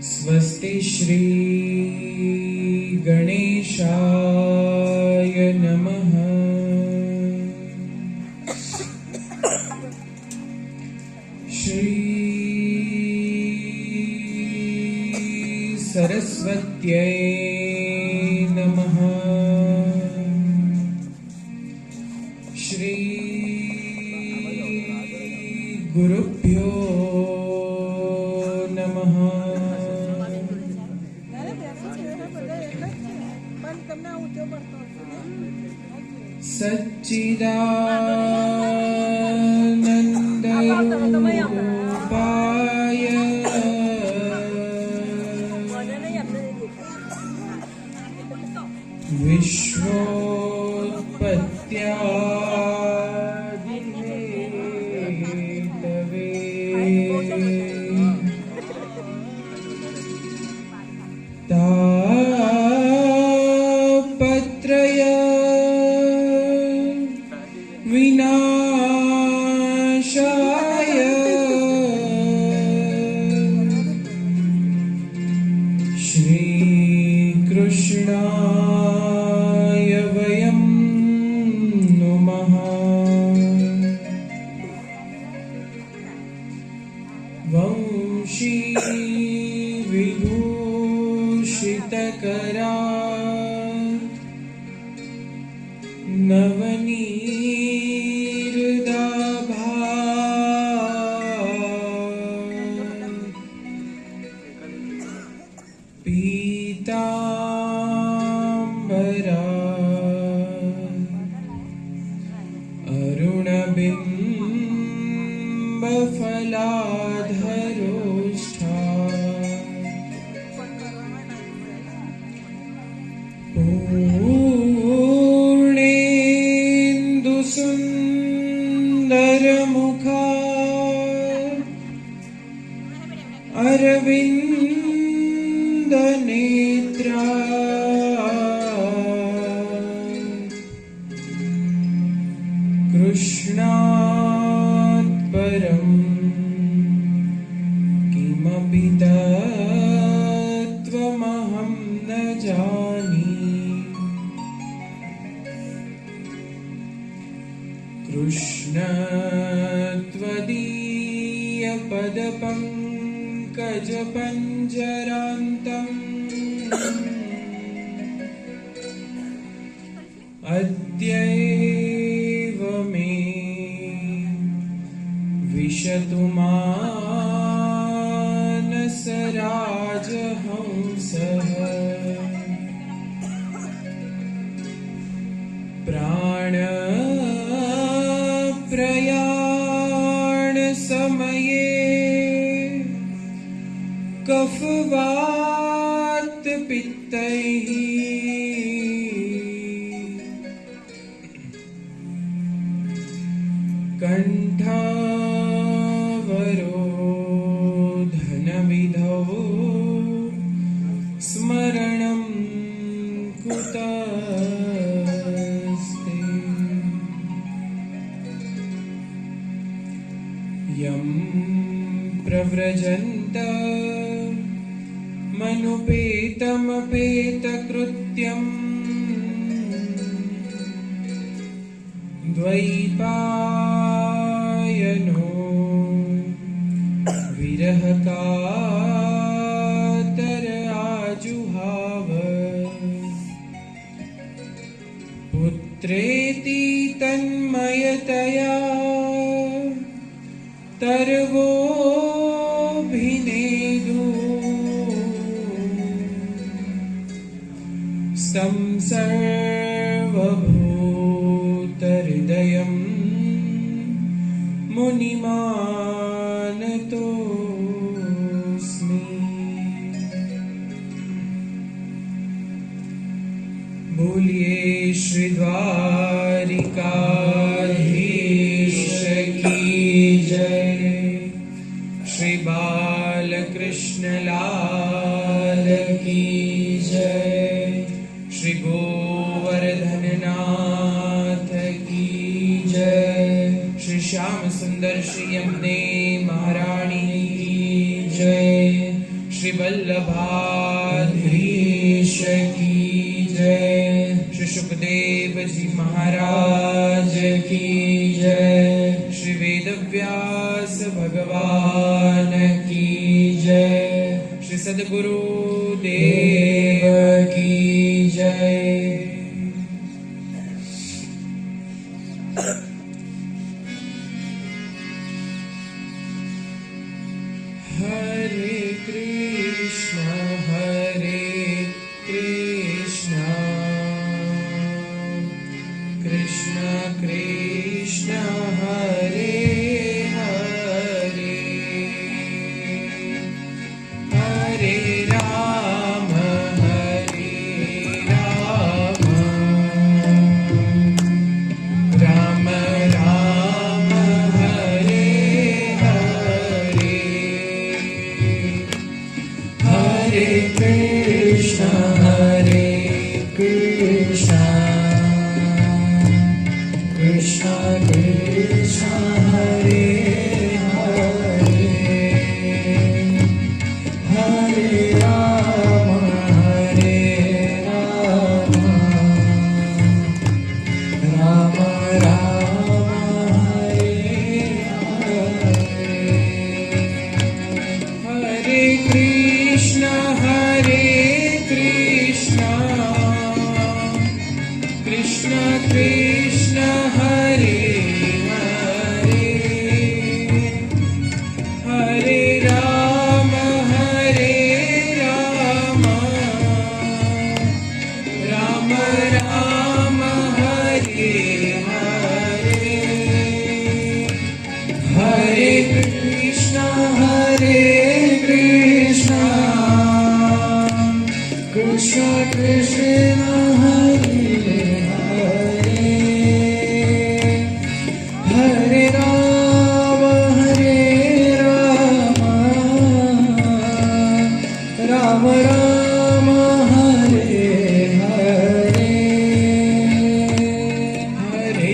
स्वस्ति श्री गणेशाय नमः। श्री सरस्वत्यै नमः। श्री गुरुभ्यो नमः। सच्चिदानन्दरूपाय विश्वोत्पत्त्यादिहेतवे तापत्रय विनाशाय श्रीकृष्णाय वयं नुमः। वंशी विभूषितकरा नवनीर्दाभा पीताम्बरा अरुणबिम्बफलाधरोष्ठा पूर्णेन्दुसुन्दरमुखा अरविन्दनेत्रा कृष्णात् परं किमपि तत्त्वमहं न जाने। कृष्ण त्वदीयपदपङ्कजपञ्जरान्तम् अद्यैव मे विशतु मानसराजहंसः। प्राणप्रयाणसमये कफवातपित्तैः कण्ठावरोधनविधौ स्मरणं कुतस्ते। यं प्रव्रजन्त मनुपेतमपेतकृत्यम् द्वैपायनो विरहकातर आजुहाव। पुत्रेति तन्मयतया तर्वोऽभिनेदु संसर्वभूतहृदयं मुनिमानतोऽस्मि। बोलिए श्री द्वारिकाधीश की जय। श्री बालकृष्ण लाल की जय। श्री गोवर्धननाथ की जय। श्री श्याम सुंदर श्री यमुने महारानी की जय। श्री वल्लभाधीश की जय। श्री सुखदेव जी महाराज की जय। श्री वेदव्यास भगवान की जय। श्री सद्गुरु देव की जय। हरे कृष्ण कृष्ण कृष्ण हरे हरे, हरे राम राम राम हरे हरे, हरे कृष्ण कृष्ण कृष्ण हरे हरे, हरे राम राम राम हरे हरे, हरे कृष्ण कृष्ण कृष्ण हरे हरे, हरे राम राम राम हरे हरे, हरे कृष्ण कृष्ण कृष्ण हरे हरे, हरे राम राम राम हरे हरे, हरे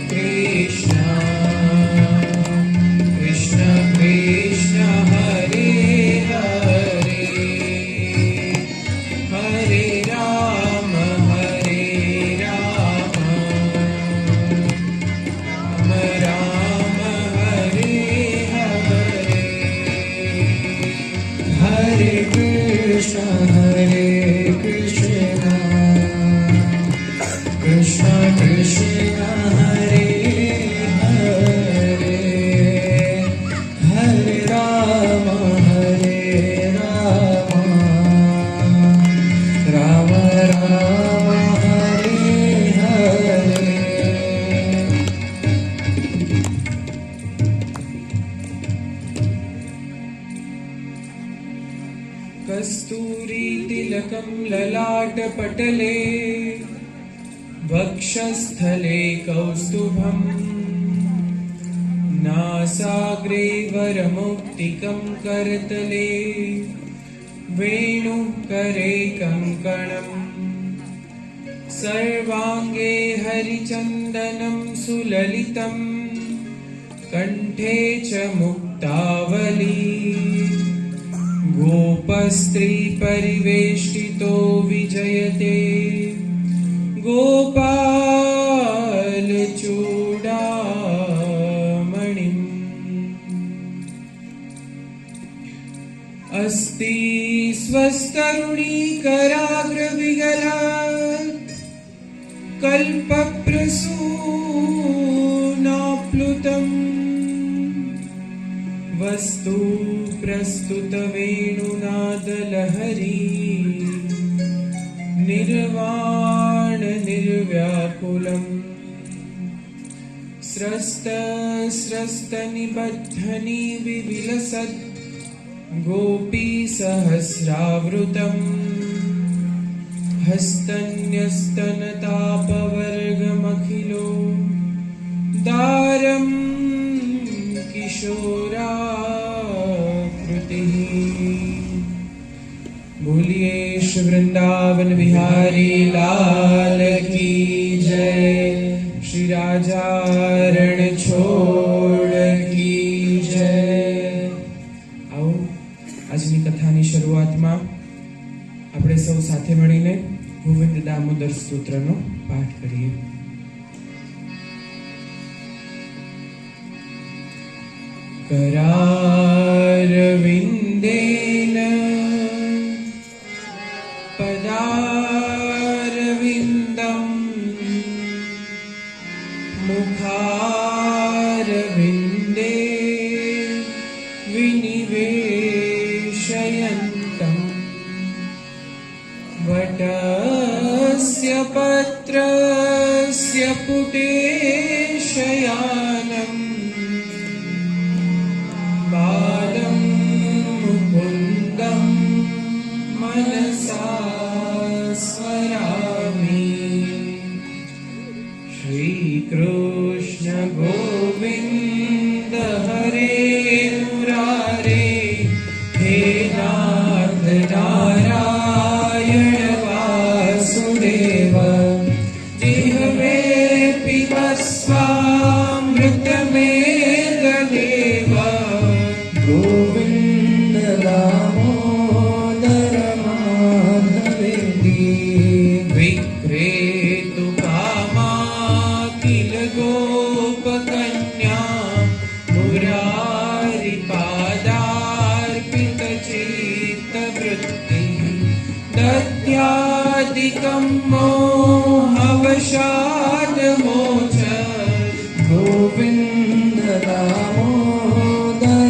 कृष्ण कृष्ण कृष्ण हरे हरे, हरे राम राम हरे हरे, हरे कृष्ण कृष्ण कृष्ण हरे हरे, हरे राम राम राम हरे हरे। कस्तूरी तिलकं ललाटपटले, वक्षस्थले कौस्तुभम्, नासाग्रे वरमुक्तिकं करतले, वेणुकरे कङ्कणम्, सर्वाङ्गे हरिचन्दनं सुललितम्, कण्ठे च मुक्तावली, गोपस्त्री परिवेष्टितो विजयते, गोपाल चूडामणिम्, अस्ति स्वस्तरुणीकराग्रविगला, कल्पप्रसूनाप्लुतम्, वस्तु प्रस्तुतवेणुनादलहरी, निर्वाण निर्व्याकुलम्, स्रस्तनिबद्धनि विविलसत्, गोपीसहस्रावृतम्, हस्तन्यस्तनतापवर्गमखिलो, दारम् किशोराकृतिः। बोलिए श्री वृंदावन बिहारी लाल की जय। श्री राजा रणछोड़ की जय। આવો આજની કથાની શરૂઆતમાં આપણે સૌ સાથે મળીને ગોવિંદ દામોદર સ્તોત્રનો પાઠ કરીએ. करारविन्देन पदारविन्दम् मुखारविन्दे विनिवेशयन्तम् वटस्य पत्रस्य पुटे शयानम् बालं मुकुन्दं मनसा स्मरामि. श्रीकृष्ण गोविन्द हरे मुरारे, हे नाथ नारायण वासुदेव, जिह्वे पिबस्वामृतमेतदेव. गोविन्द दामोदर माधवेति, विक्रेतु कामा किल गोपकन्या, मुरारिपादार्पितचित्तवृत्ति, दत्यादिकं मोहवशादमोच. गोविन्द दामोदर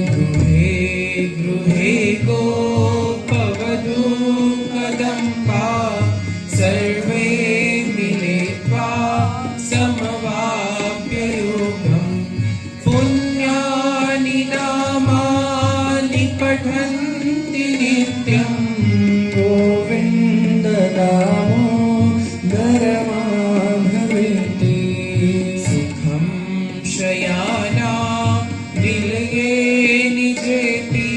गृहे गृहे गोपवधू कदम्बा, सर्वे मिलित्वा समवाप्ययोगम्. पुण्यानि नामानि पठन्ति नित्यम्. गोविन्द दामोदर माधवेति, सुखं शयाना निलये निजेति,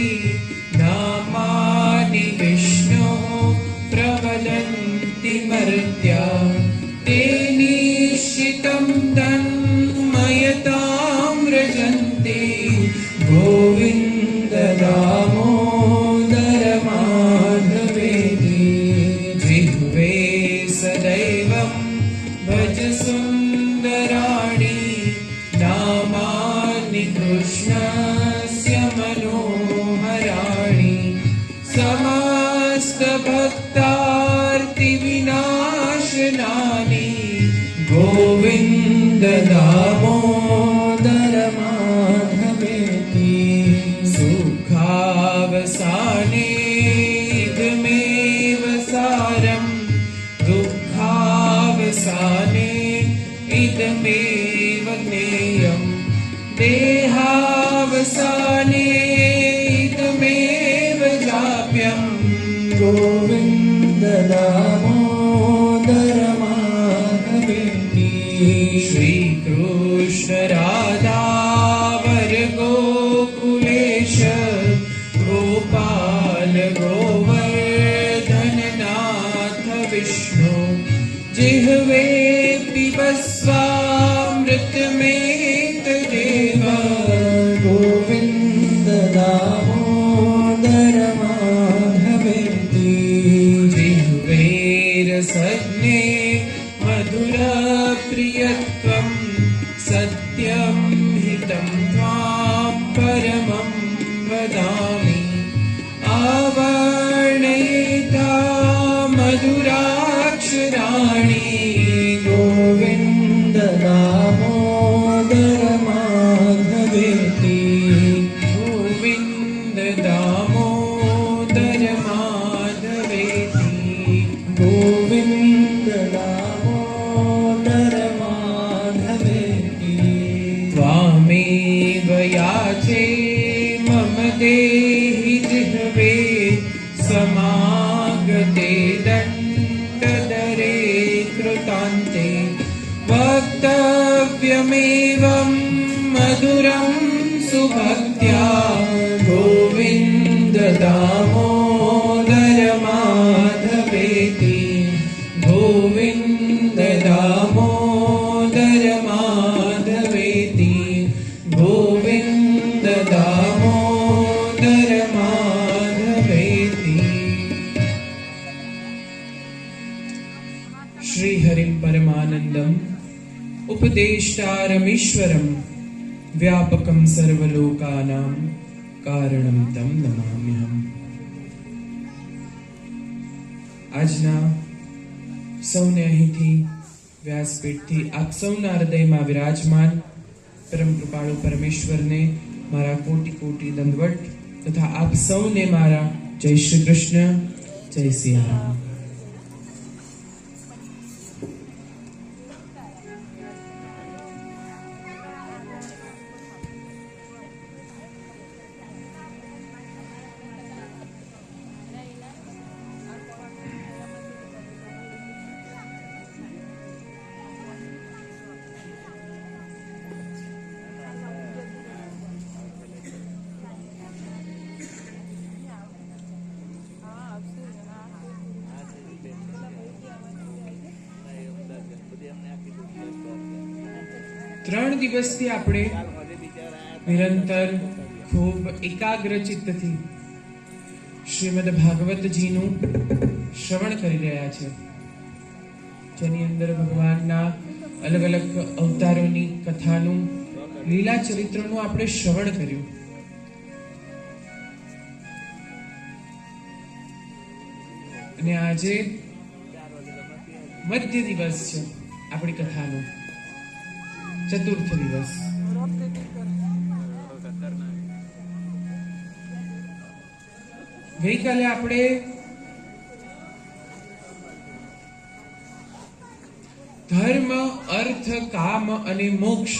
नामानि विष्णो प्रवदन्ति मर्त्या. ते निश्चितं तन्मयतां व्रजन्ति. गोविन्द दामोदर माधवेति, जिह्वे सदैवं भज सुन्दराणि, नामानि कृष्णस्य मनोहराणि. समस्तभक्तार्तिविनाशनानि, गोविन्द दामोदर माधवेति. सुखावसाने इदमेव सारम्, दुःखावसाने इदमेव ज्ञेयम्. देहावसाने इदमेव जाप्यम्. गोविन्द दामोदर माधवेति, श्रीकृष्ण राधा वर गोकुलेश, गोपाल गोवर्धन नाथ विष्णु, जिह्वे पिबस्वामृतमेतदेव. गोविन्द दामोदर माधवेति, जिह्वे रसज्ञे मधुरप्रियत्वं, सत्यं हितं त्वां परमं वदामि. आवर्णयेता मधुराक्षराणि, गोविन्द दामोदर माधवेति. गोविन्द दामोदर माधवेति, गोविन्द दामोदर माधवेति. त्वामेव याचे मम देहि जिह्वे, समागते दण्डदरे कृतान्ते. वक्तव्यमेवं मधुरं सुभक्त्या, गोविन्द दामोदर माधवेति. गोविन्द दामोदर माधवेति, गोविन्द दामोदर माधवेति श्रीहरिं परमानन्दम् उपदेष्टारमीश्वरं व्यापकं सर्वलोकानां कारणं तं नमाम्यहम्। આજના સૌને અહીંથી વ્યાસપીઠથી આપ સૌના હૃદયમાં વિરાજમાન પરમ કૃપાળુ પરમેશ્વરને મારા કોટી કોટી દંડવટ તથા આપ સૌને મારા જય શ્રી કૃષ્ણ, જય સિયારામ। ત્રણ દિવસથી આપણે નિરંતર ખૂબ એકાગ્ર ચિત્તથી શ્રીમદ ભાગવતજીનું શ્રવણ કરી રહ્યા છે, જેની અંદર ભગવાનના અલગ અલગ અવતારોની કથાનું, લીલા ચરિત્રનું આપણે શ્રવણ કર્યું। અને આજે મધ્ય દિવસ છે આપણી કથાનો, ચતુર્થ દિવસ। ગઈકાલે આપણે ધર્મ, અર્થ, કામ અને મોક્ષ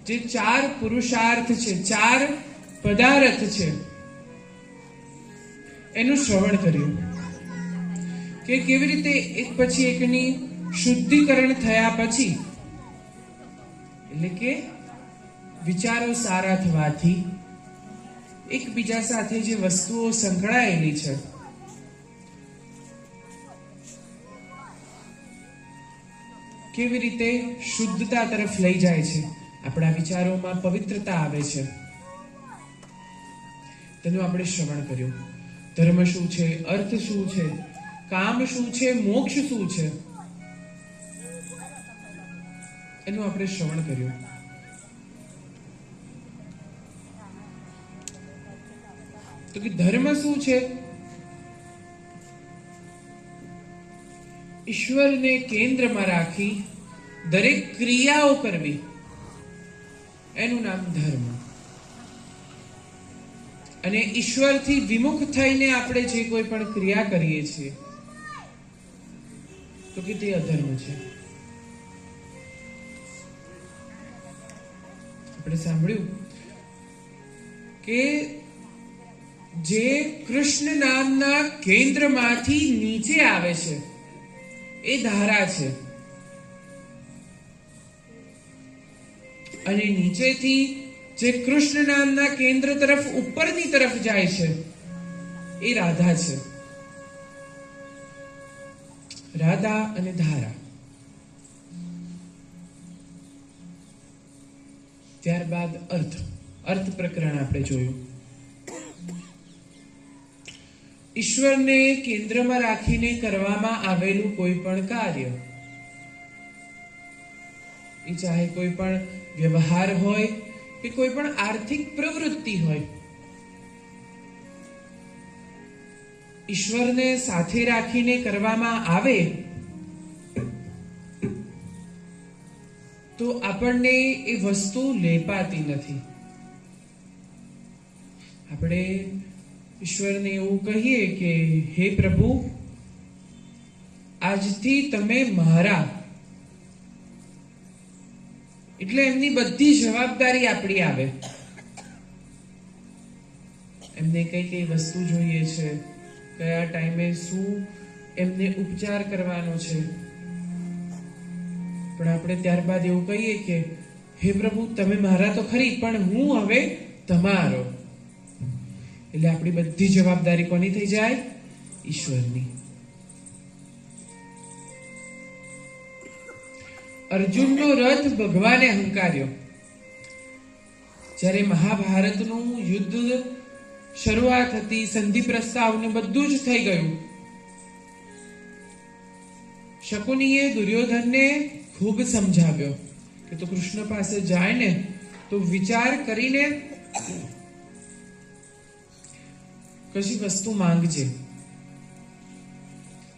જે ચાર પુરુષાર્થ છે, ચાર પદાર્થ છે, એનું શ્રવણ કર્યું કે કેવી રીતે એક પછી એકની શુદ્ધિકરણ થયા પછી, એટલે કે વિચારો સારા થવાથી એકબીજા સાથે જે વસ્તુઓ સંકળાયેલી છે કેવી રીતે શુદ્ધતા તરફ લઈ જાય છે, આપણા વિચારોમાં પવિત્રતા આવે છે, તેનું આપણે શ્રવણ કર્યું। ધર્મ શું છે, અર્થ શું છે, કામ શું છે, મોક્ષ શું છે, એનું આપણે શ્રવણ કર્યું। તો કે ધર્મ શું છે? ઈશ્વરને કેન્દ્રમાં રાખી દરેક ક્રિયાઓ કરવી, એનું નામ ધર્મ। અને ઈશ્વરથી વિમુખ થઈને આપણે જે કોઈ પણ ક્રિયા કરીએ છીએ તો કે તે અધર્મ છે। આપણે સાંભળ્યું કે જે કૃષ્ણ નામના કેન્દ્રમાંથી નીચે આવે છે એ ધારા છે, અને નીચેથી જે કૃષ્ણ નામના કેન્દ્ર તરફ ઉપરની તરફ જાય છે એ રાધા છે। રાધા અને ધારા। ત્યારબાદ અર્થ પ્રકરણ આપણે જોયું। ઈશ્વરને કેન્દ્રમાં રાખીને કરવામાં આવેલું કોઈ પણ કાર્ય, એ ચાહે કોઈ પણ વ્યવહાર હોય કે કોઈ પણ આર્થિક પ્રવૃત્તિ હોય, ઈશ્વરને સાથે રાખીને કરવામાં આવે તો આપણને એ વસ્તુ લેપાતી નથી। આપણે ઈશ્વરને એવું કહીએ કે હે પ્રભુ, આજથી તમે મારા, એટલે એમની બધી જવાબદારી આપણી આવે। એમને કઈ કઈ વસ્તુ જોઈએ છે, કયા ટાઈમે શું એમને ઉપચાર કરવાનો છે, પણ આપણે ત્યારબાદ એવું કહીએ કે હે પ્રભુ, તમે મારા તો ખરી, પણ હું હવે તમારો। એટલે આપણી બધી જવાબદારી કોની થઈ જાય? ઈશ્વરની। અર્જુનનો રથ ભગવાને હંકાર્યો. જ્યારે મહાભારતનું યુદ્ધ શરૂઆત હતી, સંધિ પ્રસ્તાવ ને બધું જ થઈ ગયું. શકુનીએ દુર્યોધનને ખૂબ સમજાવ્યો કે તું કૃષ્ણ પાસે જાય ને તો વિચાર કરીને કશી વસ્તુ માંગજે.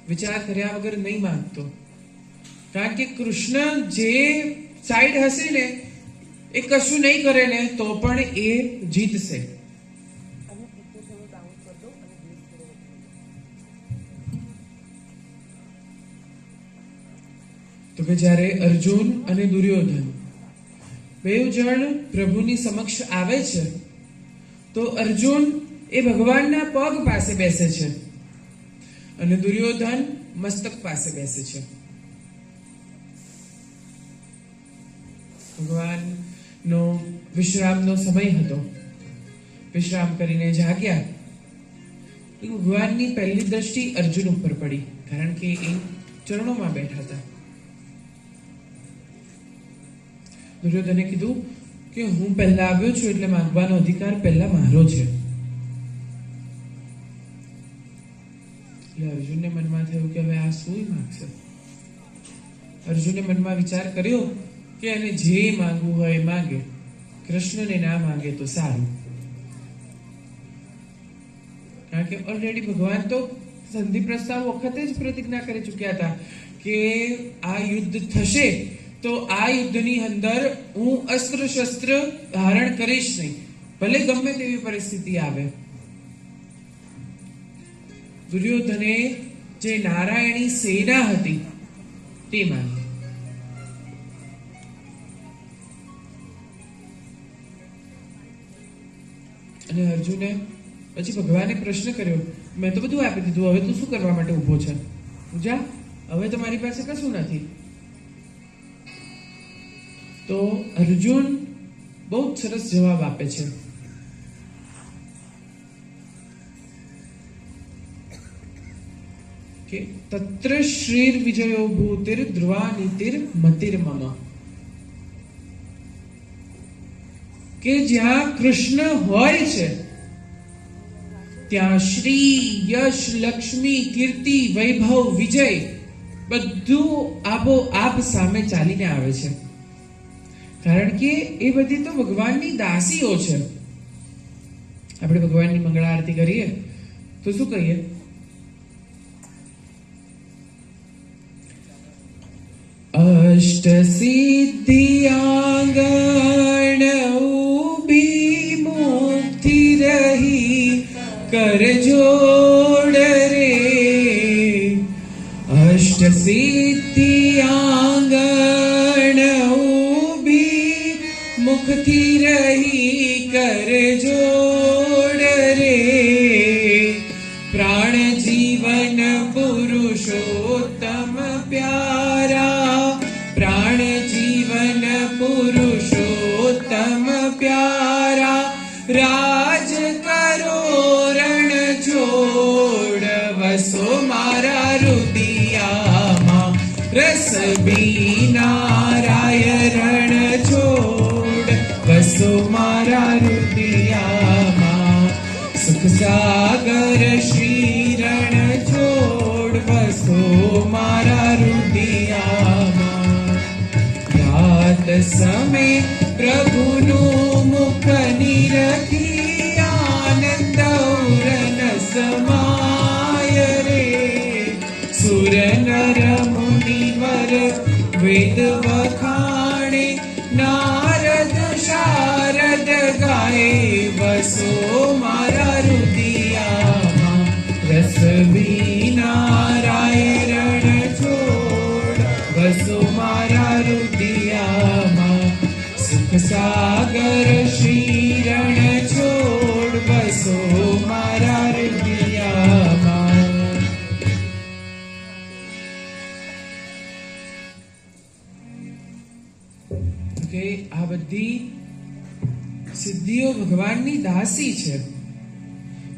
વિચાર કર્યા વગર નહીં માંગતો, કારણ કે કૃષ્ણ જે સાઈડ હશે ને એ કશું નહીં કરે ને તો પણ એ જીતશે. તો કે જ્યારે અર્જુન અને દુર્યોધન બેઉ જણ પ્રભુની સમક્ષ આવે છે તો અર્જુન એ ભગવાનના પગ પાસે બેસે છે અને દુર્યોધન મસ્તક પાસે બેસે છે. ભગવાનનો વિશ્રામનો સમય હતો. વિશ્રામ કરીને જાગ્યા. ભગવાનની પહેલી દ્રષ્ટિ અર્જુન ઉપર પડી, કારણ કે એ ચરણોમાં બેઠા હતા. દુર્યોધને કીધું કે હું પહેલા આવ્યો છું એટલે માંગવાનો અધિકાર પહેલા મારો છે. એટલે અર્જુનને મનમાં થયું કે હવે આ શું માંગશે. અર્જુને મનમાં વિચાર કર્યો કે એને જે માંગવું હોય એ માંગે, કૃષ્ણને ના માંગે તો સારું. કારણ કે ઓલરેડી ભગવાન તો સંધિ પ્રસ્તાવ વખતે જ પ્રતિજ્ઞા કરી ચૂક્યા હતા કે આ યુદ્ધ થશે તો આ યુદ્ધની અંદર હું અસ્ત્ર શસ્ત્ર ધારણ કરીશ નહીં, ભલે ગમે તેવી પરિસ્થિતિ આવે. દુર્યોધને જે નારાયણી સેના હતી તે માંગી. અને અર્જુને પછી ભગવાને પ્રશ્ન કર્યો, મેં તો બધું આપી દીધું, હવે તું શું કરવા માટે ઉભો છે? જા, હવે તો મારી પાસે કશું નથી. તો અર્જુન બહુ સરસ જવાબ આપે છે કે તત્ર શ્રીર વિજયો ભૂતિર ધ્રુવાનીતિર મતિર મમ. કે જ્યાં કૃષ્ણ હોય છે ત્યાં શ્રી, યશ, લક્ષ્મી, કીર્તિ, વૈભવ, વિજય બધું આપોઆપ સામે ચાલીને આવે છે. કારણ કે એ બધી તો ભગવાનની દાસીઓ છે. આપણે ભગવાનની મંગળા આરતી કરીએ તો શું કહીએ? અષ્ટ સિદ્ધિયાંગણ ઉભી મુક્તિ રહી કર જોડ રે. અષ્ટ સિદ્ધિયાંગણ ઉભી મુક્તિ રહી કર જોડ રે. પ્રાણ જીવન પુરુષોત્તમ પ્યારા, પ્રાણ જીવન પુરુષોત્તમ પ્યારા. રાજ કરો રણ છોડ વસો મારા રુદિયામાં. રસ બીનારાય રણ છોડ વસો મારા રુદિયામાં. સુખ સાગર શ્રી રણ છોડ વસો મારા રુદિયામાં. રાત સમય પ્રભુનું મુખ નિરખી આનંદ ઉરન સમાય રે. સુર નર મુનિવર વેદ વખાણે, નારદ શારદ ગાય વસો મારા રુદિયામાં. રસ વિનારાય રણ છોડ વસો મારા રુદિયામાં. સુખ સાગર શ્રી રણ છોડ વસો મારા રુદિયામાં. કે આ બધી સિદ્ધિઓ ભગવાનની દાસી છે.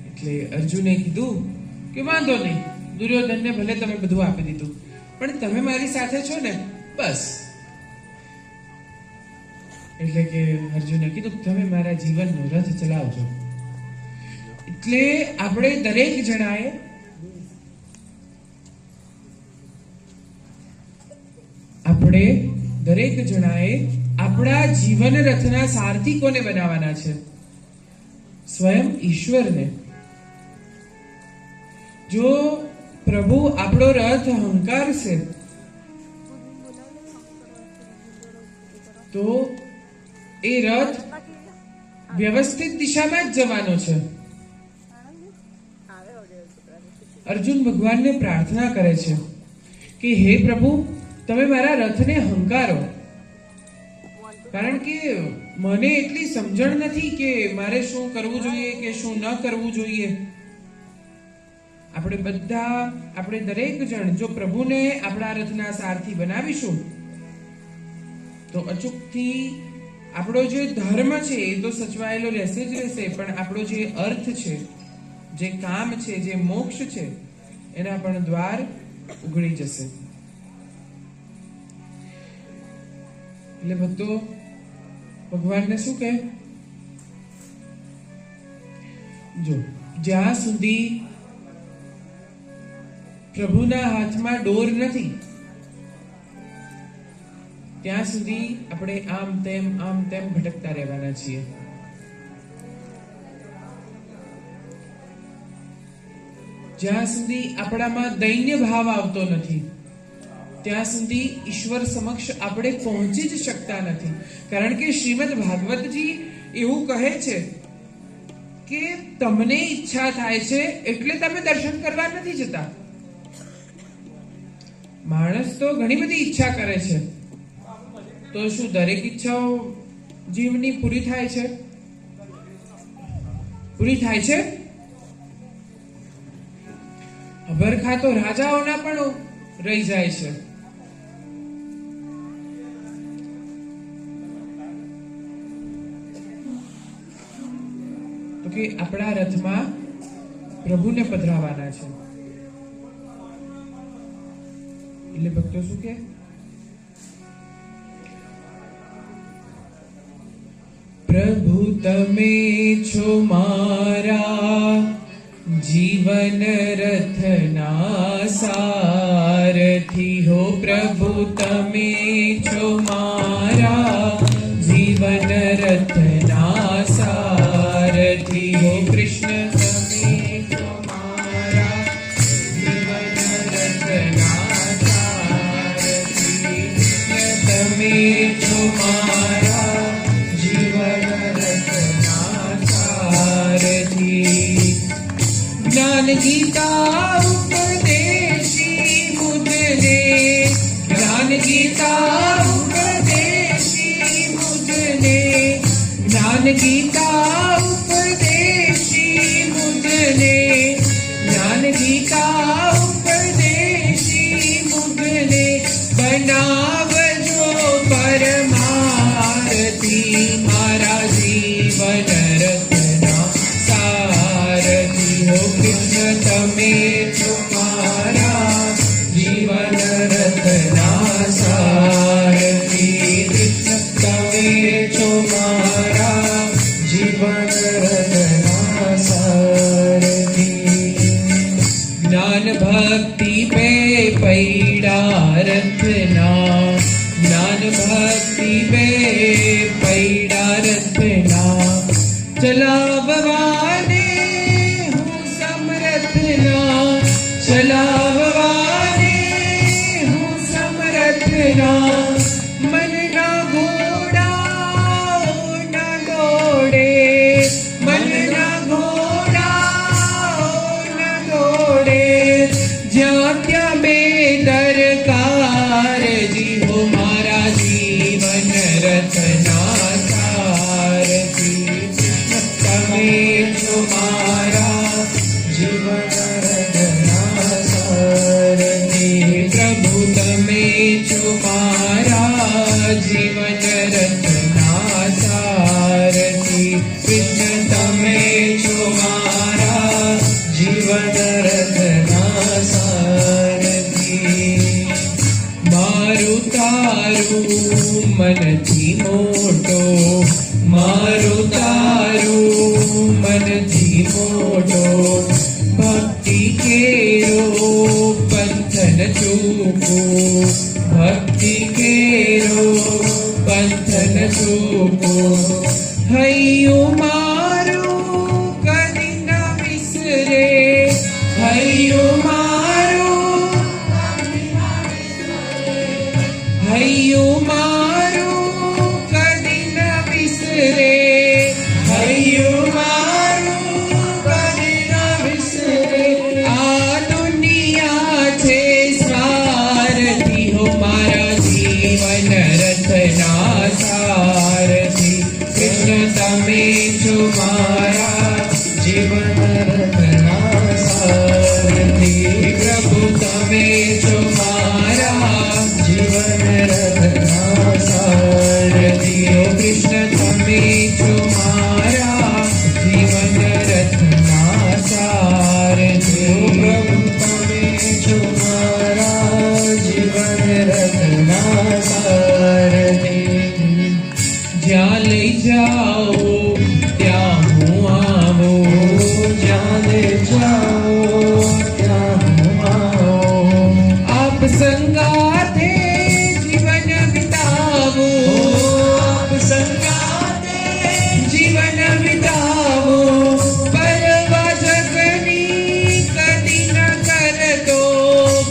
એટલે અર્જુને કીધું કે વાંધો નહીં, દુર્યોધનને ભલે તમે બધું આપી દીધું, પણ તમે મારી સાથે છો ને, બસ એટલે કે અર્જુને કીધું તમે મારા જીવનનો રથ ચલાવજો. એટલે આપણે દરેક જણાએ આપણા જીવન રથના સારથી કોને બનાવવાના છે? સ્વયં ઈશ્વરને. જો પ્રભુ આપણો રથ હંકારશે તો એ રથ વ્યવસ્થિત દિશામાં જ જવાનો છે. અર્જુન ભગવાનને પ્રાર્થના કરે છે કે હે પ્રભુ, તમે મારા રથને હંકારો, કારણ કે મને એટલી સમજણ નથી કે મારે શું કરવું જોઈએ કે શું ન કરવું જોઈએ. આપણે દરેક જણ જો પ્રભુને આપણા રથના સારથી બનાવીશું તો અચૂકથી આપણો જે ધર્મ છે એ તો સચવાયેલો રહેશે જ રહેશે, પણ આપણો જે અર્થ છે, જે કામ છે, જે મોક્ષ છે, એના પણ દ્વાર ઉઘડી જશે. એટલે ભક્તો ભગવાનને શું કહે? જો જ્યાં સુધી પ્રભુના હાથમાં ડોર નથી ત્યાં સુધી આપણે આમ તેમ ભટકતા રહેવાના છીએ. જ્યાં સુધી આપણામાં દૈન્ય ભાવ આવતો નથી ત્યાં સુધી ઈશ્વર સમક્ષ આપણે પહોંચી જ શકતા નથી. કારણ કે શ્રીમદ ભાગવતજી એવું કહે છે કે તમને ઈચ્છા થાય છે એટલે તમે દર્શન કરવા નથી જતા. માણસ તો ઘણી બધી ઈચ્છા કરે છે, તો શું દરેક ઈચ્છાઓ જીવની પૂરી થાય છે? પૂરી થાય છે? અભરખા તો રાજાઓના પણ રહી જાય છે. તો કે આપણા રથમાં પ્રભુને પધરાવાના છે. એટલે ભક્તો શું કે પ્રભુ તમે છો મારા જીવન રથના સારથી હો. પ્રભુ તમે છો મારા જીવન રથના સારથી હો. કૃષ્ણ તમે છો મારા જીવન રથના સારથી. તમે છો મારા જીવન રથના સારથી. જ્ઞાન ગીતા ઉપદેશી મુદને, જ્ઞાન ગીતા ઉપદેશી મુદને, જ્ઞાન ગીતા ઉપદેશી મુદને, જ્ઞાન ગીતા ઉપદેશી મુદને બનાવજો પરમારથી. મારા જીવન રથના સારથી હો. કૃષ્ણ તમે છો મારા જીવન રથના સારથી. કૃષ્ણ તમે છો મારા જીવન રથના સારથી. જ્ઞાન ભક્તિ બે પૈડા રથના, જ્ઞાન ભક્તિ બે પૈડા રથના ચલાવવાને હું સમરથના, ચલાવવાને હું સમરથના. મનના ઘોડા ના દોડે, મનના ઘોડા ના દોડે, જ્યાં ત્યાં બેદરકારજી હો. મારા જીવન રથના સારથી. તમે છો મારા જીવન રથના સારથી. પ્રભુ તમે છો મારા જીવન રથના સારથી. કૃષ્ણ તમે છો મારા જીવન રથના સારથી. મારું તારું મનથી મોહ મોટો મારો તારો મનથી મોટો ભક્તિ કેરો પંથન ચૂકો ભક્તિ કેરો પંથન ચૂકો હૈયો મારું કદી ન વિસરે હૈયો મારું હૈયો મારું કદી ન વિસરે હૈયો મારું કદી ન વિસરે આ દુનિયા છે સ્વાર્થી હો મારા જીવન રથના સારથી કૃષ્ણ તમે છો મારા જીવન રથના સારથી પ્રભુ તમે છો મારા જીવન રથના સારથી ઓ કૃષ્ણ તમે છો મારા જીવન રથના સારથી ઓ પ્રભુ તમે છો મારા જીવન રથના સારથી જ્યાં લઈ જાઓ ત્યાં હું આવું જ્યાં લઈ જાઓ ત્યાં હું આવું આપ સંગાથે જીવન વિતાવો આપ સંગાથે જીવન વિતાવો પરવા જગની કદી ન કરતો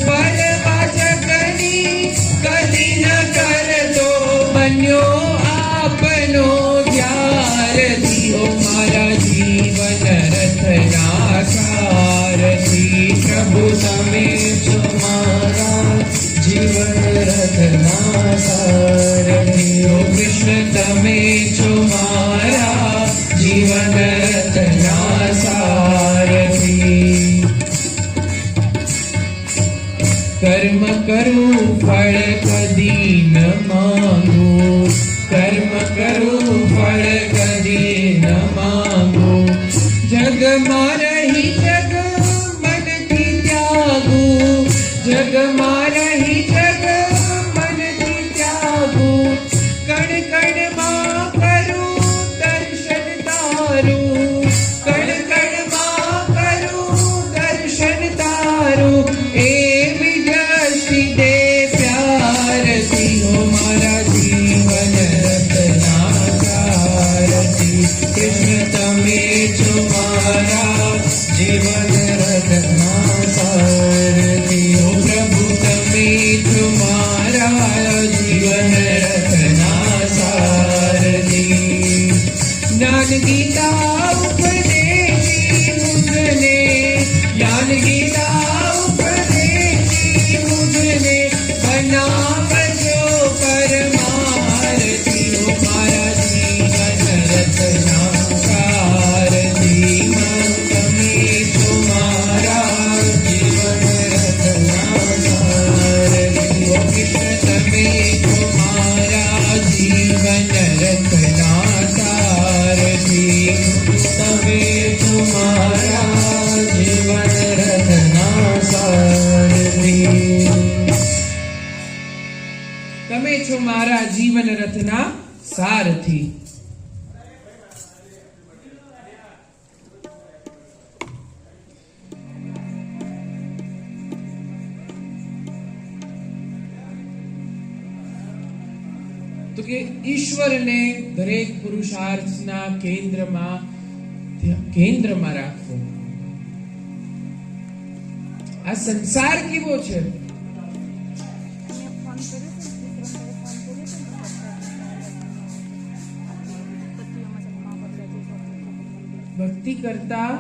પરવા જગની કદી ન કરતો બન્યો આપનો વ્યારથી ઓ મારા જીવન રથના સારથી પ્રભુ તમે છો મારા જીવન રથના સારથી ઓ કૃષ્ણ તમે છો મારા જીવન રથના સારથી કર્મ કરું ફળ કદી ન માંગું કર્મ કરું ફળ કદી ન માંગું જગમાં રહી જગ મનથી ત્યાગું જગમાં રહી જગ મનથી ત્યાગું કણ કણમાં કરું દર્શન તારું કણ કણમાં કરું દર્શન તારું એવી દ્રષ્ટિ દે પ્યારથી હો મારા જીવન રથના સારથી કૃષ્ણ તમે છો મારા જીવન રથના સારથી ઓ પ્રભુ તમે છો મારા જીવન રથના સારથી જ્ઞાન ગીતા ઉપદેશી મુજને જ્ઞાન ગીતા ઉપદેશી મુજને બનાવજો પરમારથી ઓ મારા જીવન રથના સારથી તમે છો મારા જીવન રથના સારથી ઓ કૃષ્ણ તમે છો મારા જીવન રથના સારથી તમે છો મારા જીવન રથના સારથી તમે છો મારા જીવન રથના સારથી તો કે ઈશ્વરને દરેક પુરુષાર્થના કેન્દ્રમાં રાખવો આ સંસાર કેવો છે ભક્તિ કરતા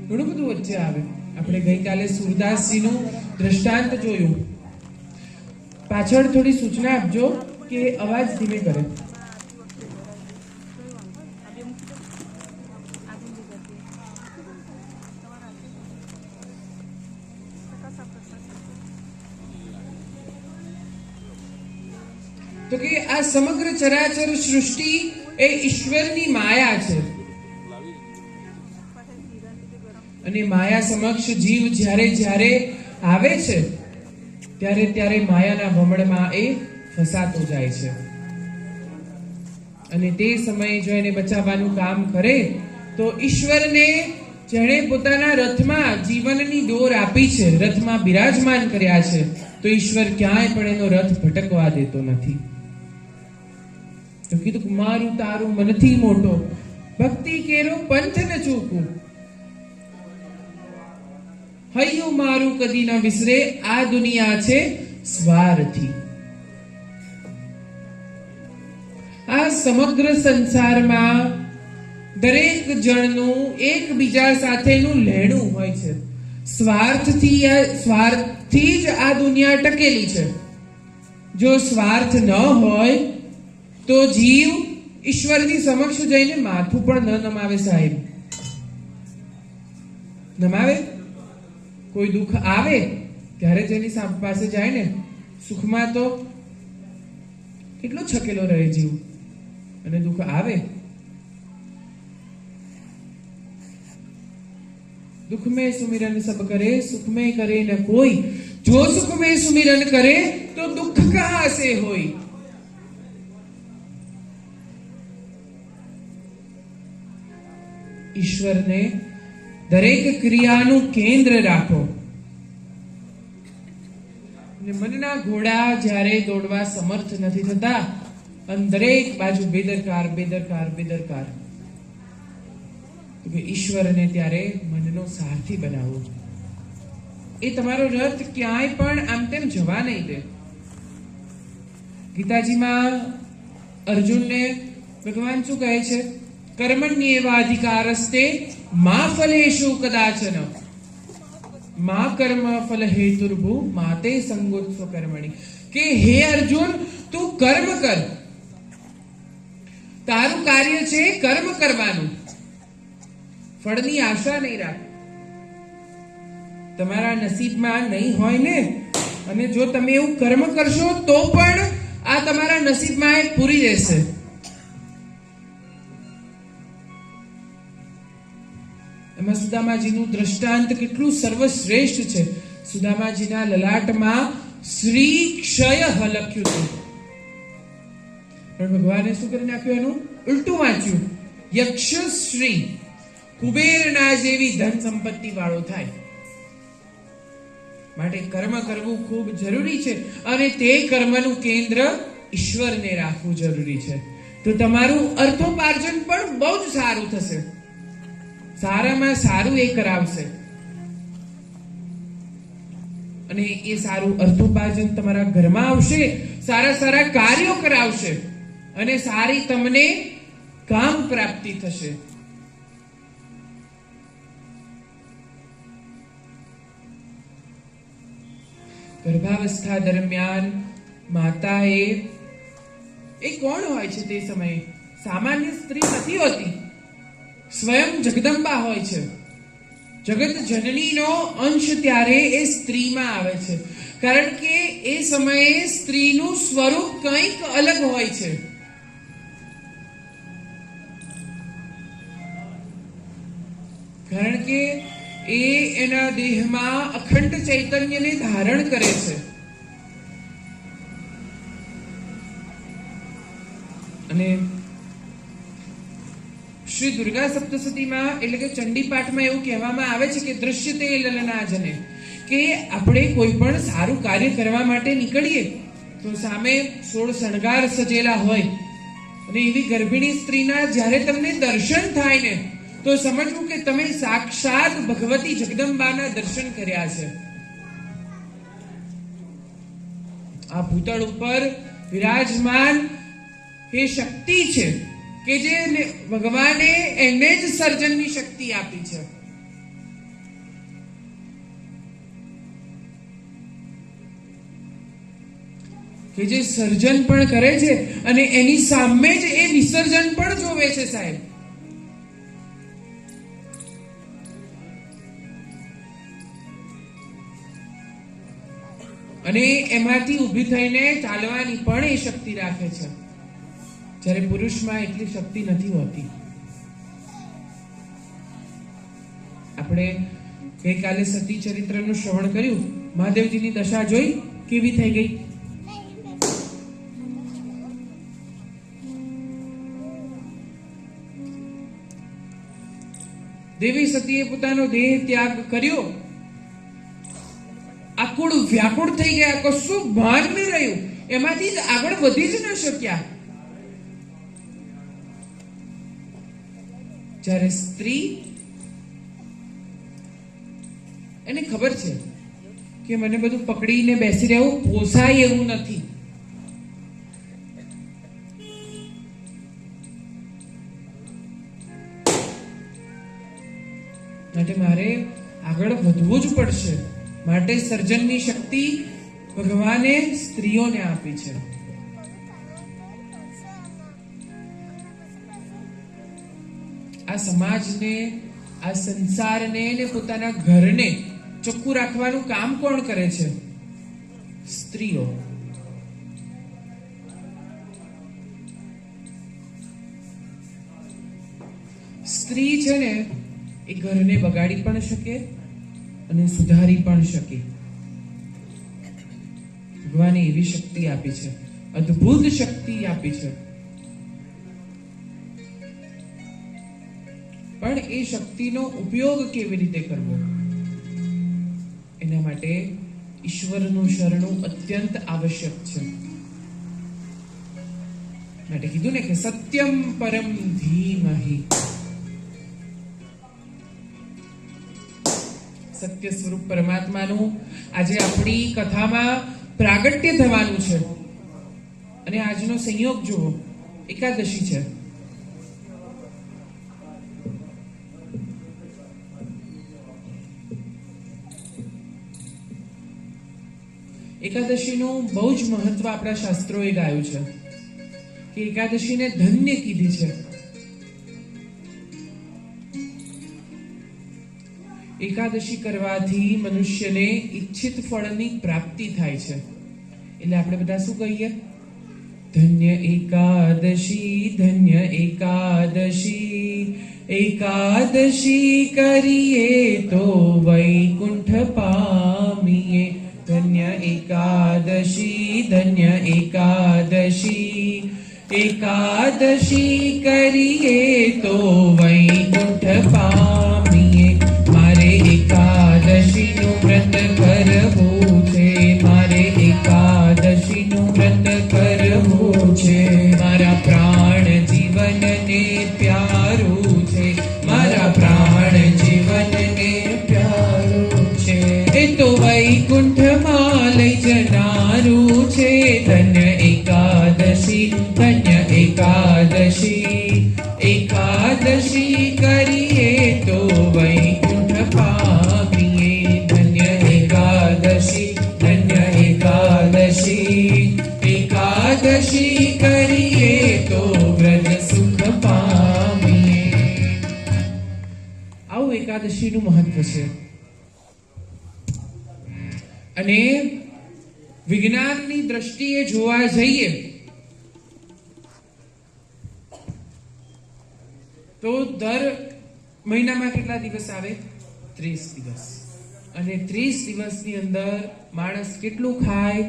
ઘણું બધું વચ્ચે આવે આપણે ગઈકાલે સુરદાસજીનું દ્રષ્ટાંત જોયું પાછળ થોડી સૂચના આપજો કે અવાજ ધીમે કરે તો કે આ સમગ્ર ચરાચર સૃષ્ટિ એ ઈશ્વરની માયા છે અને માયા સમક્ષ જીવ જ્યારે જ્યારે આવે છે ત્યારે ત્યારે માયાના વમળમાં એ ફસાતો જાય છે અને તે સમયે જો એને બચાવવાનું કામ કરે તો ઈશ્વરને જેણે પોતાના રથમાં જીવનની દોર આપી છે, રથમાં બિરાજમાન કર્યા છે, તો ઈશ્વર ક્યાંય પણ એનો રથ ભટકવા દેતો નથી. તો કીધું મારું તારું મનથી મોટો, ભક્તિ કેરો પંથ ન ચૂકું, હૈયું મારું કદી ન વિસરે, આ દુનિયા છે સ્વાર્થી. આ સમગ્ર સંસારમાં દરેક જણનું એકબીજા સાથેનું લેણું હોય છે. સ્વાર્થથી જ આ દુનિયા ટકેલી છે. જો સ્વાર્થ ન હોય તો જીવ ઈશ્વરની સમક્ષ જઈને માથું પણ ન નમાવે. સાહેબ નમાવે? કોઈ દુઃખ આવે ત્યારે જેની પાસે જાય ને, સુખમાં તો કેટલો છકેલો રહે જીવ, અને દુઃખ આવે, दुख में सुमिरन सब करे, सुख में करे न कोई, जो सुख में सुमिरन करे तो दुख कहां से होई. ઈશ્વરને દરેક ક્રિયાનું કેન્દ્ર રાખો. મનના ઘોડા જ્યારે દોડવા સમર્થ નથી થતા અને દરેક બાજુ બેદરકાર બેદરકાર બેદરકાર, ઈશ્વરને ત્યારે મનનો સારથી બનાવો. એ તમારો રથ ક્યાંય પણ આમ તેમ જવા નહીં દે. ગીતાજીમાં અર્જુનને ભગવાન શું કહે છે? કર્મણ્યેવાધિકારસ્તે મા ફલેષુ કદાચન મા કર્મ ફલ હેતુર્ભુ માતે સંગોત્સ્વ કર્મણિ. કે હે અર્જુન, તું કર્મ કર, તારું કાર્ય છે કર્મ કરવાનું, ફળની આશા નહીં રાખ. તમારા નસીબમાં નહીં હોય ને, અને જો તમે એવું કર્મ કરશો તો પણ આ તમારા નસીબમાં એ પૂરી રહેશે. એમાં સુદામાજીનું દ્રષ્ટાંત કેટલું સર્વશ્રેષ્ઠ છે. સુદામાજીના લલાટમાં શ્રી ક્ષય લખ્યું હતું, પણ ભગવાને શું કરી નાખ્યું? એનું ઉલટું વાંચ્યું. યક્ષ શ્રી, કુબેરના જેવી ધન સંપત્તિ વાળો થાય. માટે કર્મ કરવું ખૂબ જરૂરી છે, અને તે કર્મનું કેન્દ્ર ઈશ્વરને રાખવું જરૂરી છે. તો તમારું અર્થોપાર્જન પણ બહુ જ સારું થશે, સારામાં સારું એ કરાવશે. અને એ સારું અર્થોપાર્જન તમારા ઘરમાં આવશે, સારા સારા કાર્યો કરાવશે, અને સારી તમને કામ પ્રાપ્તિ થશે. ગર્ભાવસ્થા દરમિયાન માતાએ, એ કોણ હોય છે તે સમયે? સામાન્ય સ્ત્રી નથી હોતી, સ્વયં જગદંબા હોય છે. જગત જનનીનો અંશ ત્યારે એ સ્ત્રીમાં આવે છે, કારણ કે એ સમયે સ્ત્રીનું સ્વરૂપ કંઈક અલગ હોય છે. કારણ કે એ એના દેહમાં અખંડ ચૈતન્યને ધારણ કરે છે. અને શ્રી દુર્ગા સપ્તસતીમાં, એટલે કે ચંડી પાઠમાં એવું કહેવામાં આવે છે કે દૃશ્યતે લલનાજને, કે આપણે કોઈ પણ સારું કાર્ય કરવા માટે નીકળીએ તો સામે 16 શણગાર સજેલા હોય, અને એવી ગર્ભિણી સ્ત્રીના જ્યારે તમને દર્શન થાય ને, તો સમજવું કે તમે સાક્ષાત ભગવતી જગદંબાના દર્શન કર્યા છે. આ ભૂતળ ઉપર વિરાજમાન એ શક્તિ છે કે જે ભગવાને એને જ સર્જનની શક્તિ આપી છે. કે જે સર્જન પણ કરે છે અને એની સામે જ એ વિસર્જન પણ જોવે છે. સાહેબ, અને એમાંથી ઊભી થઈને ચાલવાની પણ એ શક્તિ રાખે છે, જ્યારે પુરુષમાં એટલી શક્તિ નથી હોતી. આપણે ગઈકાલે સતી ચરિત્રનું શ્રવણ કર્યું. મહાદેવજીની દશા જોઈ કેવી થઈ ગઈ? દેવી સતીએ પોતાનો દેહ ત્યાગ કર્યો, આકુળ વ્યાકુળ થઈ ગયા, કશું ભાન નહીં રહ્યું, એમાંથી જ આગળ વધી જ ન શક્યા. જ્યારે સ્ત્રી, એને ખબર છે કે મને બધું પકડીને બેસી રહેવું પોસાય એવું નથી, માટે મારે આગળ વધવું જ પડશે. માટે સર્જનની શક્તિ ભગવાને સ્ત્રીઓને આપી છે. આ સમાજને, આ સંસારને ને પોતાના ઘરને ચોખ્ખું રાખવાનું કામ કોણ કરે છે? સ્ત્રીઓ. સ્ત્રી છે ને એ ઘરને બગાડી પણ શકે અને સુધારી પણ શકે. ભગવાને એવી શક્તિ આપી છે, અદ્ભુત શક્તિ આપી છે. પણ એ શક્તિનો ઉપયોગ કેવી રીતે કરવો, એના માટે ઈશ્વરનું શરણું અત્યંત આવશ્યક છે. માટે કીધું ને કે સત્યમ પરમ ધીમહિ, સત્ય સ્વરૂપ પરમાત્માનું આજે આપણી કથામાં પ્રાગટ્ય થવાનું છે. અને આજનો સંયોગ જુઓ, એકાદશી છે. એકાદશીનું બહુ જ મહત્વ આપણા શાસ્ત્રોએ ગાયું છે કે એકાદશીને ધન્ય કીધી છે. એકાદશી કરવાથી મનુષ્યને ઈચ્છિત ફળની પ્રાપ્તિ થાય છે. એટલે આપણે બધા શું કહીએ? ધન્ય એકાદશી, ધન્ય એકાદશી, એકાદશી કરીએ તો વૈકુંઠ પામીએ. ધન્ય એકાદશી, ધન્ય એકાદશી, એકાદશી કરીએ તો વૈકુંઠ પામીએ. મારે એકાદશીનું વ્રત કરવું છે, મારે એકાદશીનું વ્રત કરવું છે. મારા પ્રાણ જીવનને પ્યારું છે, મારા પ્રાણ જીવનને પ્યારું છે. એ તો વૈકુંઠમાં લઈ જનારું છે. ધન્ય એકાદશી, ધન્ય એકાદશી, એકાદશી કરીએ તો વૈકુંઠ પામીએ. ધન્ય એકાદશી, ધન્ય એકાદશી, એકાદશી કરીએ તો વ્રજ સુખ પામીએ. આવું એકાદશીનું મહત્વ છે. અને વિજ્ઞાનની દ્રષ્ટિએ જોવા જઈએ તો દર મહિનામાં કેટલા દિવસ આવે? 30 દિવસ. અને 30 દિવસની અંદર માણસ કેટલું ખાય?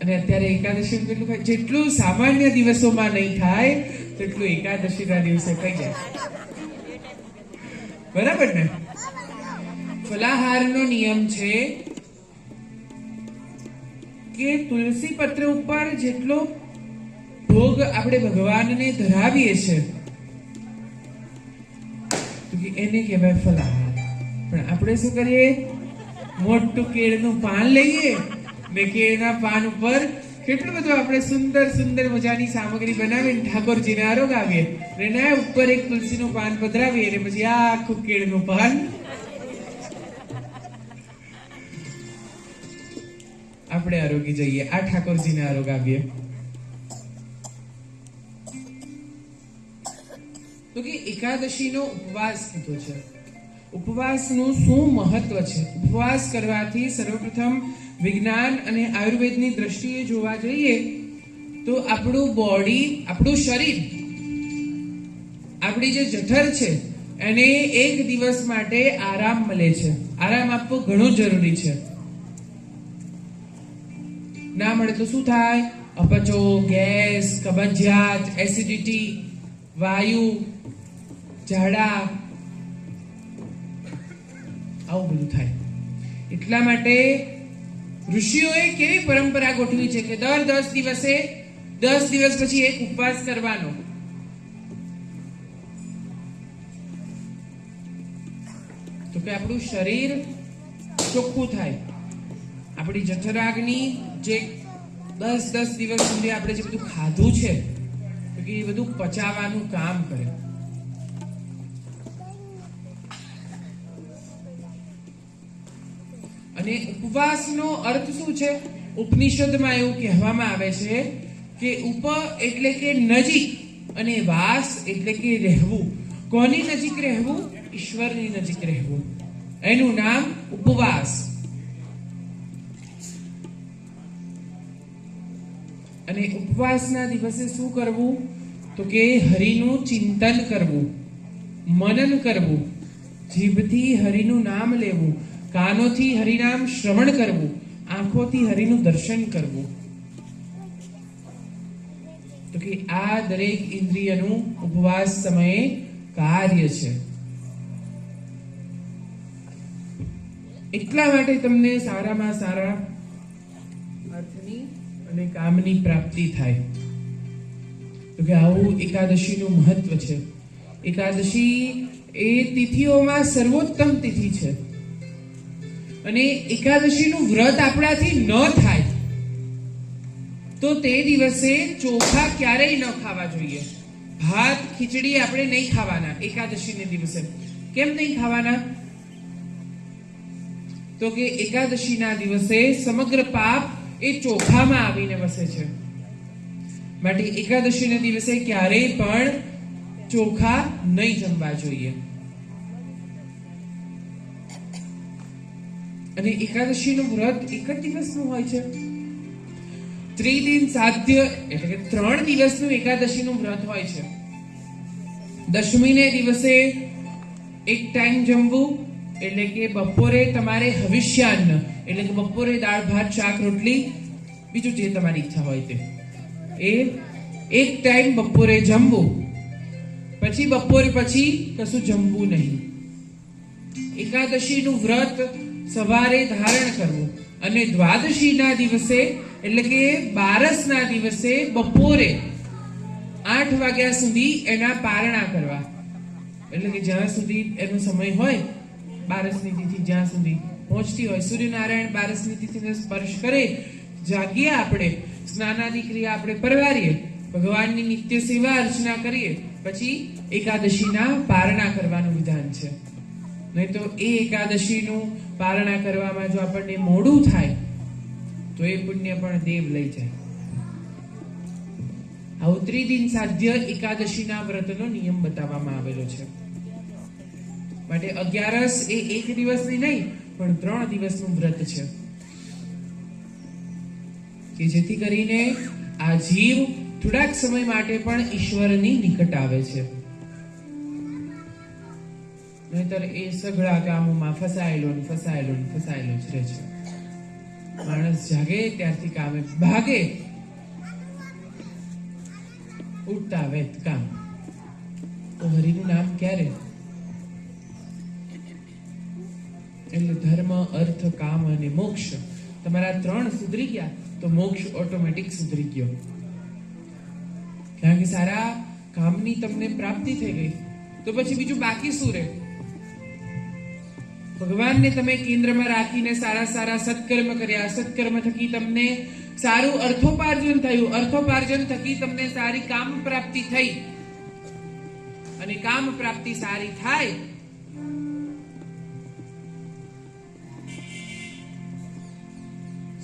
અને અત્યારે એકાદશી કેટલું ખાય? જેટલું સામાન્ય દિવસોમાં નહીં થાય તેટલું એકાદશીના દિવસે ખાઈ જાય. બરાબર ને? ફલાહારનો નિયમ છે કે તુલસી પત્ર ઉપર જેટલો ભોગ આપણે ભગવાનને ધરાવીએ છીએ એને કહેવાય ફલાહાર. પણ આપણે શું કરીએ? મોટું કેળનું પાન લઈએ ને કેળના પાન ઉપર કેટલું બધું આપણે સુંદર સુંદર મજાની સામગ્રી બનાવીને ઠાકોરજીને આરોગાવીએ, એના ઉપર એક તુલસીનું પાન પધરાવીએ અને પછી આખું કેળનું પાન આપણે આરોગી જઈએ, આ ઠાકોરજીને આરોગાવીએ. તો કે એકાદશીનો ઉપવાસ કીધો છે. ઉપવાસનું શું મહત્વ છે? ઉપવાસ કરવાથી સર્વપ્રથમ વિજ્ઞાન અને આયુર્વેદની દ્રષ્ટિએ જોવા જઈએ તો આપણું બોડી, આપણું શરીર, આપણી જે જઠર છે એને એક દિવસ માટે આરામ મળે છે. આરામ આપવો ઘણો જરૂરી છે. ના મળે તો શું થાય? અપચો, ગેસ, કબજિયાત, એસિડિટી, વાયુ, ઝાડા, આવું બધું થાય. એટલા માટે ઋષિઓએ કેવી પરંપરા ગોઠવી છે કે દર 10 દિવસે 10 દિવસ પછી એક ઉપવાસ કરવાનો. તો કે આપણું શરીર ચોખ્ખું થાય. આપણી જઠરાગ્નિ જે 10 દિવસ સુધી આપણે જે બધું ખાધું છે તો કે એ બધું પચાવવાનું કામ કરે. અને ઉપવાસનો અર્થ શું છે? ઉપનિષદમાં એવું કહેવામાં આવે છે કે ઉપ એટલે કે નજીક અને વાસ એટલે કે રહેવું. કોની નજીક રહેવું? ઈશ્વરની નજીક રહેવું. એનું નામ ઉપવાસ. અને ઉપવાસના દિવસે શું કરવું? તો કે હરિનું ચિંતન કરવું, મનન કરવું, જીભથી હરિનું નામ લેવું, કાનોથી હરિનામ શ્રવણ કરવું, આંખોથી હરિનું દર્શન કરવું. તો કે આ દરેક ઇન્દ્રિયનું ઉપવાસ સમયે કાર્ય છે. એટલા માટે તમને સારામાં સારા અર્થની અને કામની પ્રાપ્તિ થાય. તો કે આવું એકાદશીનું મહત્વ છે. એકાદશી એ તિથિઓમાં સર્વોત્તમ તિથિ છે. અને એકાદશીનું વ્રત આપણાથી ન થાય તો તે દિવસે ચોખા ક્યારેય ન ખાવા જોઈએ. ભાત ખીચડી આપણે નહીં ખાવાના એકાદશીને દિવસે. કેમ નહીં ખાવાના? તો કે એકાદશીના દિવસે સમગ્ર પાપ એ ચોખામાં આવીને વસે છે. માટે એકાદશીના દિવસે ક્યારેય પણ ચોખા નહીં જમવા જોઈએ. અને એકાદશીનું વ્રત એક જ દિવસનું હોય છે. ત્રિદિન સાધ્ય એટલે કે 3 દિવસનું એકાદશીનું વ્રત હોય છે. દશમીને દિવસે એક ટાઈમ જમવું, એટલે કે બપોરે તમારે હવિષ્યાન્ન એટલે કે બપોરે દાળ ભાત શાક રોટલી, બીજું જે તમારી ઈચ્છા હોય તે એક ટાઈમ બપોરે જમવું. પછી બપોર પછી કશું જમવું નહીં. એકાદશીનું વ્રત સવારે ધારણ કરવું અને દ્વાદશીના દિવસે એટલે કે 12ના દિવસે બપોરે 8 વાગ્યા સુધી એના પારણા કરવા. એટલે કે જ્યાં સુધી એનો સમય હોય, 12ની તિથિ જ્યાં સુધી પહોંચતી હોય, સૂર્યનારાયણ 12ની તિથિને સ્પર્શ કરે, જાગીએ આપણે, સ્નાનાદિ ક્રિયા આપણે પરવારીએ, ભગવાનની નિત્ય સેવા અર્ચના કરીએ, પછી એકાદશીના પારણા કરવાનું વિધાન છે. નહીં તો એ એકાદશીનું પારણા કરવામાં જો આપણને મોડું થાય તો એ પુણ્ય પણ દેવ લઈ જાય. આવું ત્રિદિન સાધ્ય એકાદશીના વ્રતનો નિયમ બતાવવામાં આવેલો છે. માટે 11 એ એક દિવસની નહીં પણ 3 દિવસનું વ્રત છે કે જેથી કરીને આ જીવ થોડાક સમય માટે પણ ઈશ્વરની નિકટ આવે છે. નહીતર એ સઘળા કામોમાં ફસાયેલો જ રહે છે. માણસ જાગે ત્યારથી કામે ભાગે, ઉઠતા વેત કામ. તો હરિનું નામ ક્યારે? એટલે ધર્મ, અર્થ, કામ અને મોક્ષ તમારા 3 સુધરી ગયા તો મોક્ષ ઓટોમેટિક સુધરી ગયો. કારણ કે સારા કામની તમને પ્રાપ્તિ થઈ ગઈ તો પછી બીજું બાકી શું રહે? ભગવાનને તમે કેન્દ્રમાં રાખીને સારા સત્કર્મ કર્યા, સત્કર્મ થકી તમને સારું અર્થોપાર્જન થયું, અર્થોપાર્જન થકી તમને સારી કામ પ્રાપ્તિ થઈ, અને કામ પ્રાપ્તિ સારી થાય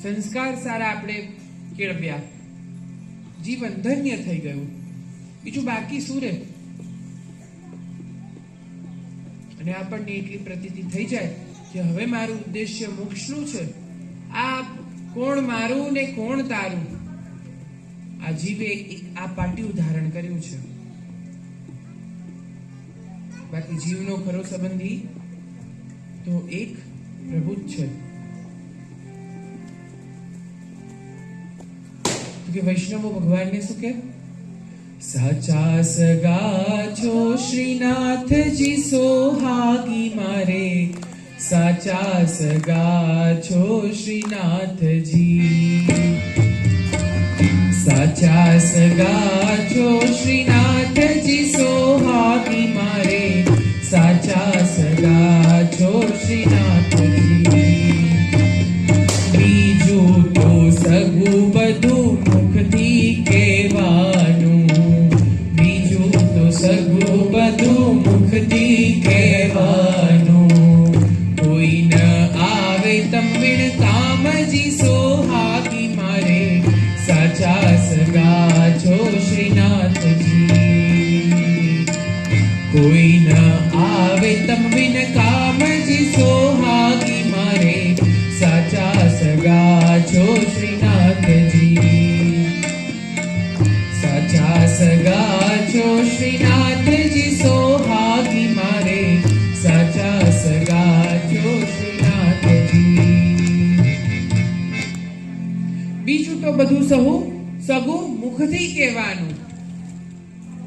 સંસ્કાર સારા આપણે કેળવ્યા, જીવન ધન્ય થઈ ગયું, બીજું બાકી શું રહે? અને આપણને એટલી પ્રતીતિ થઈ જાય કે હવે મારું ઉદ્દેશ્ય મોક્ષનું છે. આ કોણ મારું ને કોણ તારું? આ જીવે આ પાટિયું ધારણ કર્યું છે. બાકી જીવનો ખરો સંબંધી તો એક પ્રભુ જ છે. કે વૈષ્ણવો ભગવાનને શું કે સાચા સગા છો શ્રીનાથજી સોહાગી મારે, સાચા સગા છો શ્રીનાથજી, સાચા સગા છો શ્રીનાથજી સોહાગી મારે, સાચા સગા છો શ્રીનાથજી. બીજું તો સગું બધું મુખથી કહેવાનું, બીજું તો સગું બધું મુખથી કહેવાનું. કોઈ ન આવે તંબિણ કામજી સોહાગી મારે, સાચા સગા છો શ્રીનાથજી. કોઈ ન આવે તંબિન કામજી સોહાગી મારે, સાચા સગા છો શ્રીનાથજી. સાચા સગા છો શ્રીનાથજી સોહાગી મારે, સાચા સગા છો શ્રીનાથજી. બીજું તો બધું સગું મુખથી કહેવાનું,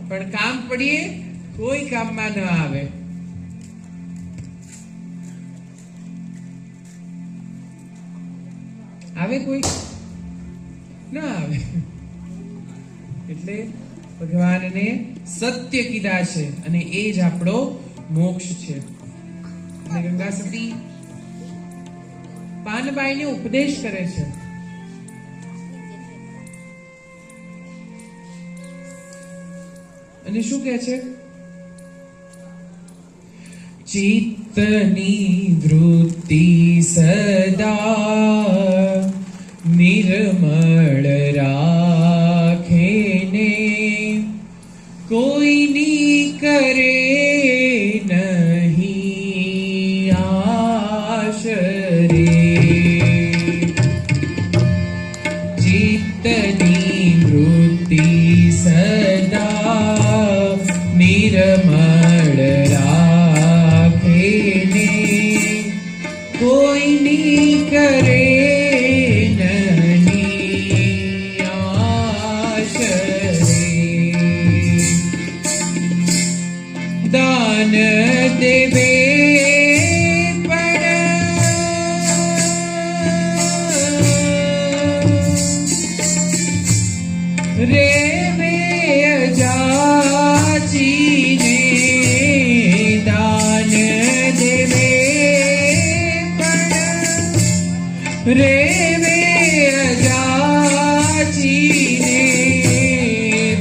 પણ કામ પડીએ કોઈ કામમાં ન આવે. આવે કોઈ ના આવે. એટલે ભગવાનને સત્ય કીધા છે અને એ જ આપણો મોક્ષ છે. અને ગંગા સતી પાનબાઈને ઉપદેશ કરે છે. અને શું કહે છે? ચિત્તની વૃત્તિ સદા નિર્મળ રાખેને, કોઈની કરે નહીં આશરે. ચિત્તની વૃત્તિ સદા નિર્મળ રાખેને, કોઈની કરે નહીં આશરે. દાન દેવે પણ રેવે અજાચીને, દાન દેવે પણ રેવે અજાચીને,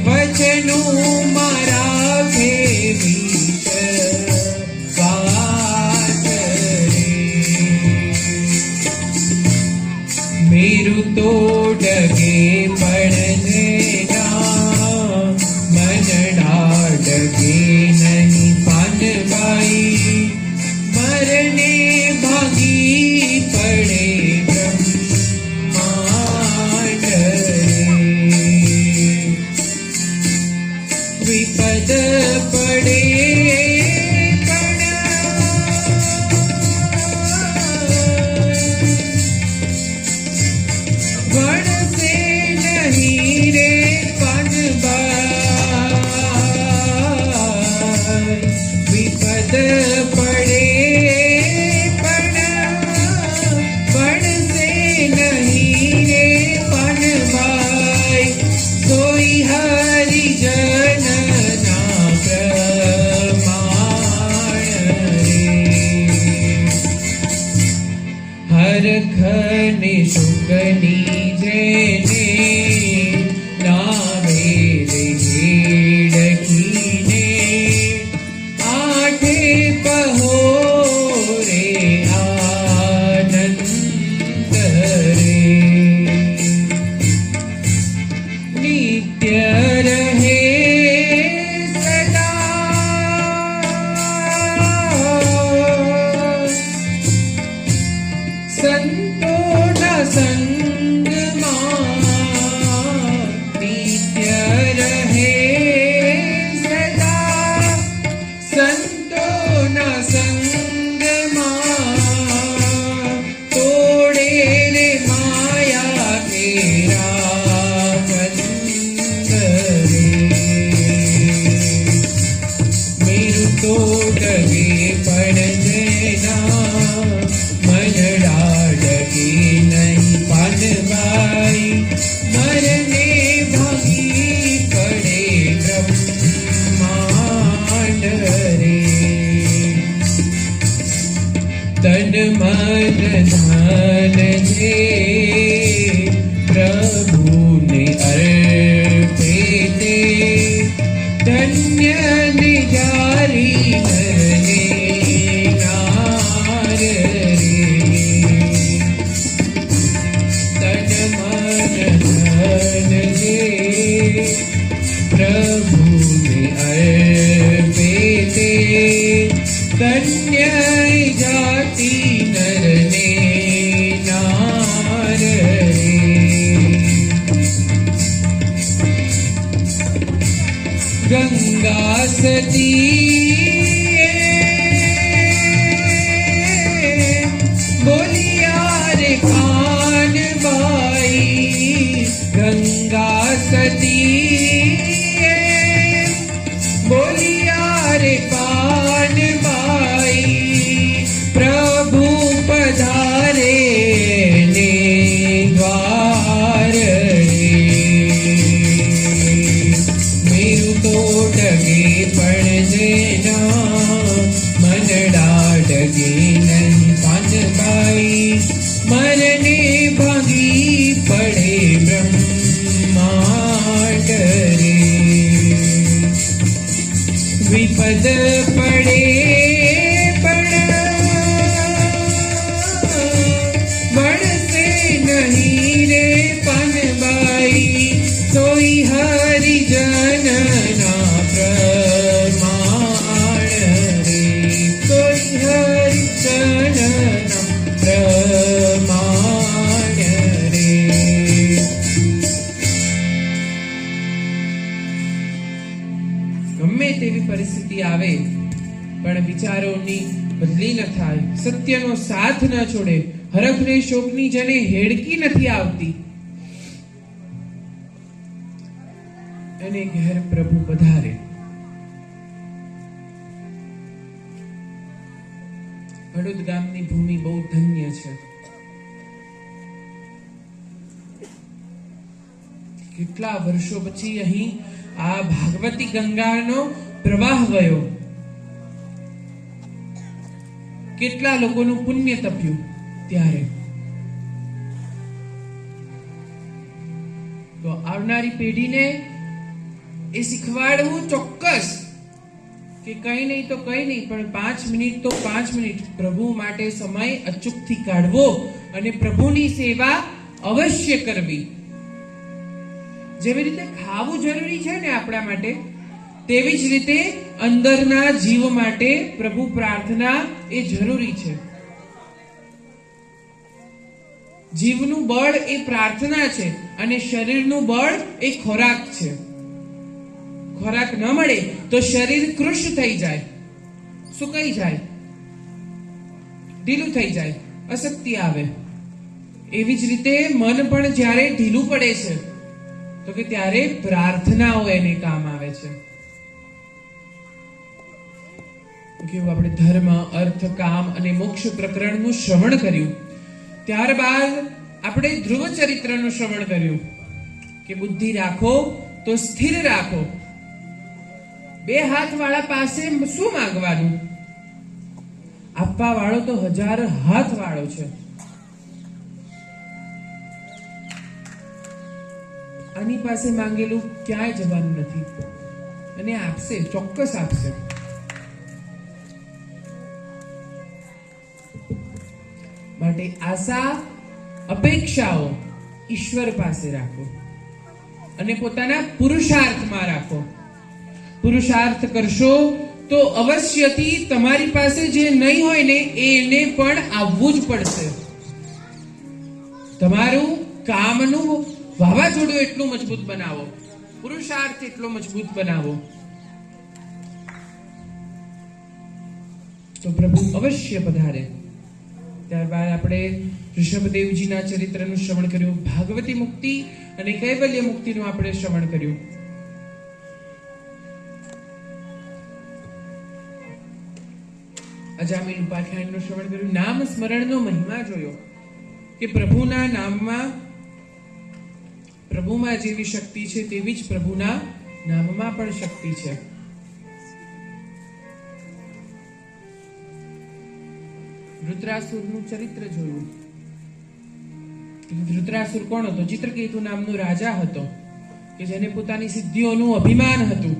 વચનું મારા વિશ્વાસ રે. મેરું તો ડગે પડનેના, મનડા ડગે નહીં પાનબાઈ, મરને ભાગી પડે બ્રહ્માંડ રે. વિપદ પડે વણસે નહીં રે પાનબાઈ. વિપદ પડે પણ વણસે નહીં રે પાનબાઈ. કોઈ હરિજનના પ્રમાણ રે. હરખને શુકની જેને નામે રેડકીને, આઠે પહોરે આનંદ રે. નિત્ય રહે સદા સંતોષ સંગ धन जे प्रभुने अर्पे ते धन्य निजारी नरे नार रे तन मन धन जे प्रभुने अर्पे ते धन्य जाति नरने नार रे गंगा सती बोलिया रे कान बाई गंगा सती बोलिया रे कान बाई प्रभु पधारे ने द्वार रे मेरु तो डगे पण जेना मनडा डगे नहीं पान बाई मरने भागी पड़े ब्रह्मांड रे विपद पड़े बढ़ते नहीं रे पनबाई सोई हरि जनना प्रमाण रे सोई हरि जनना प्रमाण रे ગમે તેવી પરિસ્થિતિ આવે પણ વિચારોની બદલી ન થાય સત્યનો સાથ ન છોડે હરખને શોકની જેને હેડકી નથી આવતી એને ઘેર પ્રભુ પધારે હળુદ ગામની ભૂમિ બહુ ધન્ય છે કેટલા વર્ષો પછી અહીં આ ભાગવતી ગંગાનો પ્રવાહ ગયો કેટલા લોકોનું પુણ્ય તપ્યું ત્યારે તો આવનારી પેઢીને એ શીખવાડવું ચોક્કસ કે કઈ નહીં તો કઈ નહીં પણ 5 મિનિટ તો 5 મિનિટ પ્રભુ માટે સમય અચૂકથી કાઢવો અને પ્રભુની સેવા અવશ્ય કરવી જેવી રીતે ખાવું જરૂરી છે ને આપણા માટે તેવી જ રીતે અંદરના જીવ માટે પ્રભુ પ્રાર્થના એ જરૂરી છે જીવનું બળ એ પ્રાર્થના છે અને શરીરનું બળ એ ખોરાક છે ખોરાક ન મળે તો શરીર કૃશ થઈ જાય સુકાઈ જાય ઢીલું થઈ જાય અશક્તિ આવે એવી જ રીતે મન પણ જ્યારે ઢીલું પડે છે તો કે ત્યારે પ્રાર્થનાઓ એને કામ આવે છે કેવું આપણે ધર્મ અર્થ કામ અને મોક્ષ પ્રકરણનું શ્રવણ કર્યું ત્યારબાદ આપણે ધ્રુવ ચરિત્રનું શ્રવણ કર્યું કે બુદ્ધિ રાખો તો સ્થિર રાખો બે હાથ વાળા પાસે શું માંગવાનું આપવા વાળો તો 1000 હાથ વાળો છે આની પાસે માંગેલું ક્યાંય જવાનું નથી અને આપશે ચોક્કસ આપશે માટે આશા અપેક્ષાઓ ઈશ્વર પાસે રાખો અને પોતાના પુરુષાર્થમાં રાખો પુરુષાર્થ કરશો તો અવશ્યથી તમારી પાસે જે નહીં હોય ને એને પણ આવવું જ પડશે તમારું કામનું વાવાઝોડું એટલું મજબૂત બનાવો પુરુષાર્થ એટલો મજબૂત બનાવો તો પ્રભુ અવશ્ય પધારે ત્યારબાદ આપણે ઋષભદેવજીના ચરિત્રનું શ્રવણ કર્યું ભાગવતી મુક્તિ અને કૈવલ્ય મુક્તિનું આપણે શ્રવણ કર્યું અજામિલ ઉપાખ્યાનનું શ્રવણ કર્યું નામ સ્મરણનો મહિમા જોયો કે પ્રભુના પ્રભુમાં જેવી શક્તિ છે તેવી જ પ્રભુના નામમાં પણ શક્તિ છે વૃત્રાસુરનું ચરિત્ર જોયું. વૃત્રાસુર કોણ હતો? ચિત્રકેતુ નામનો રાજા હતો કે જેને પોતાની સિદ્ધિઓનું અભિમાન હતું.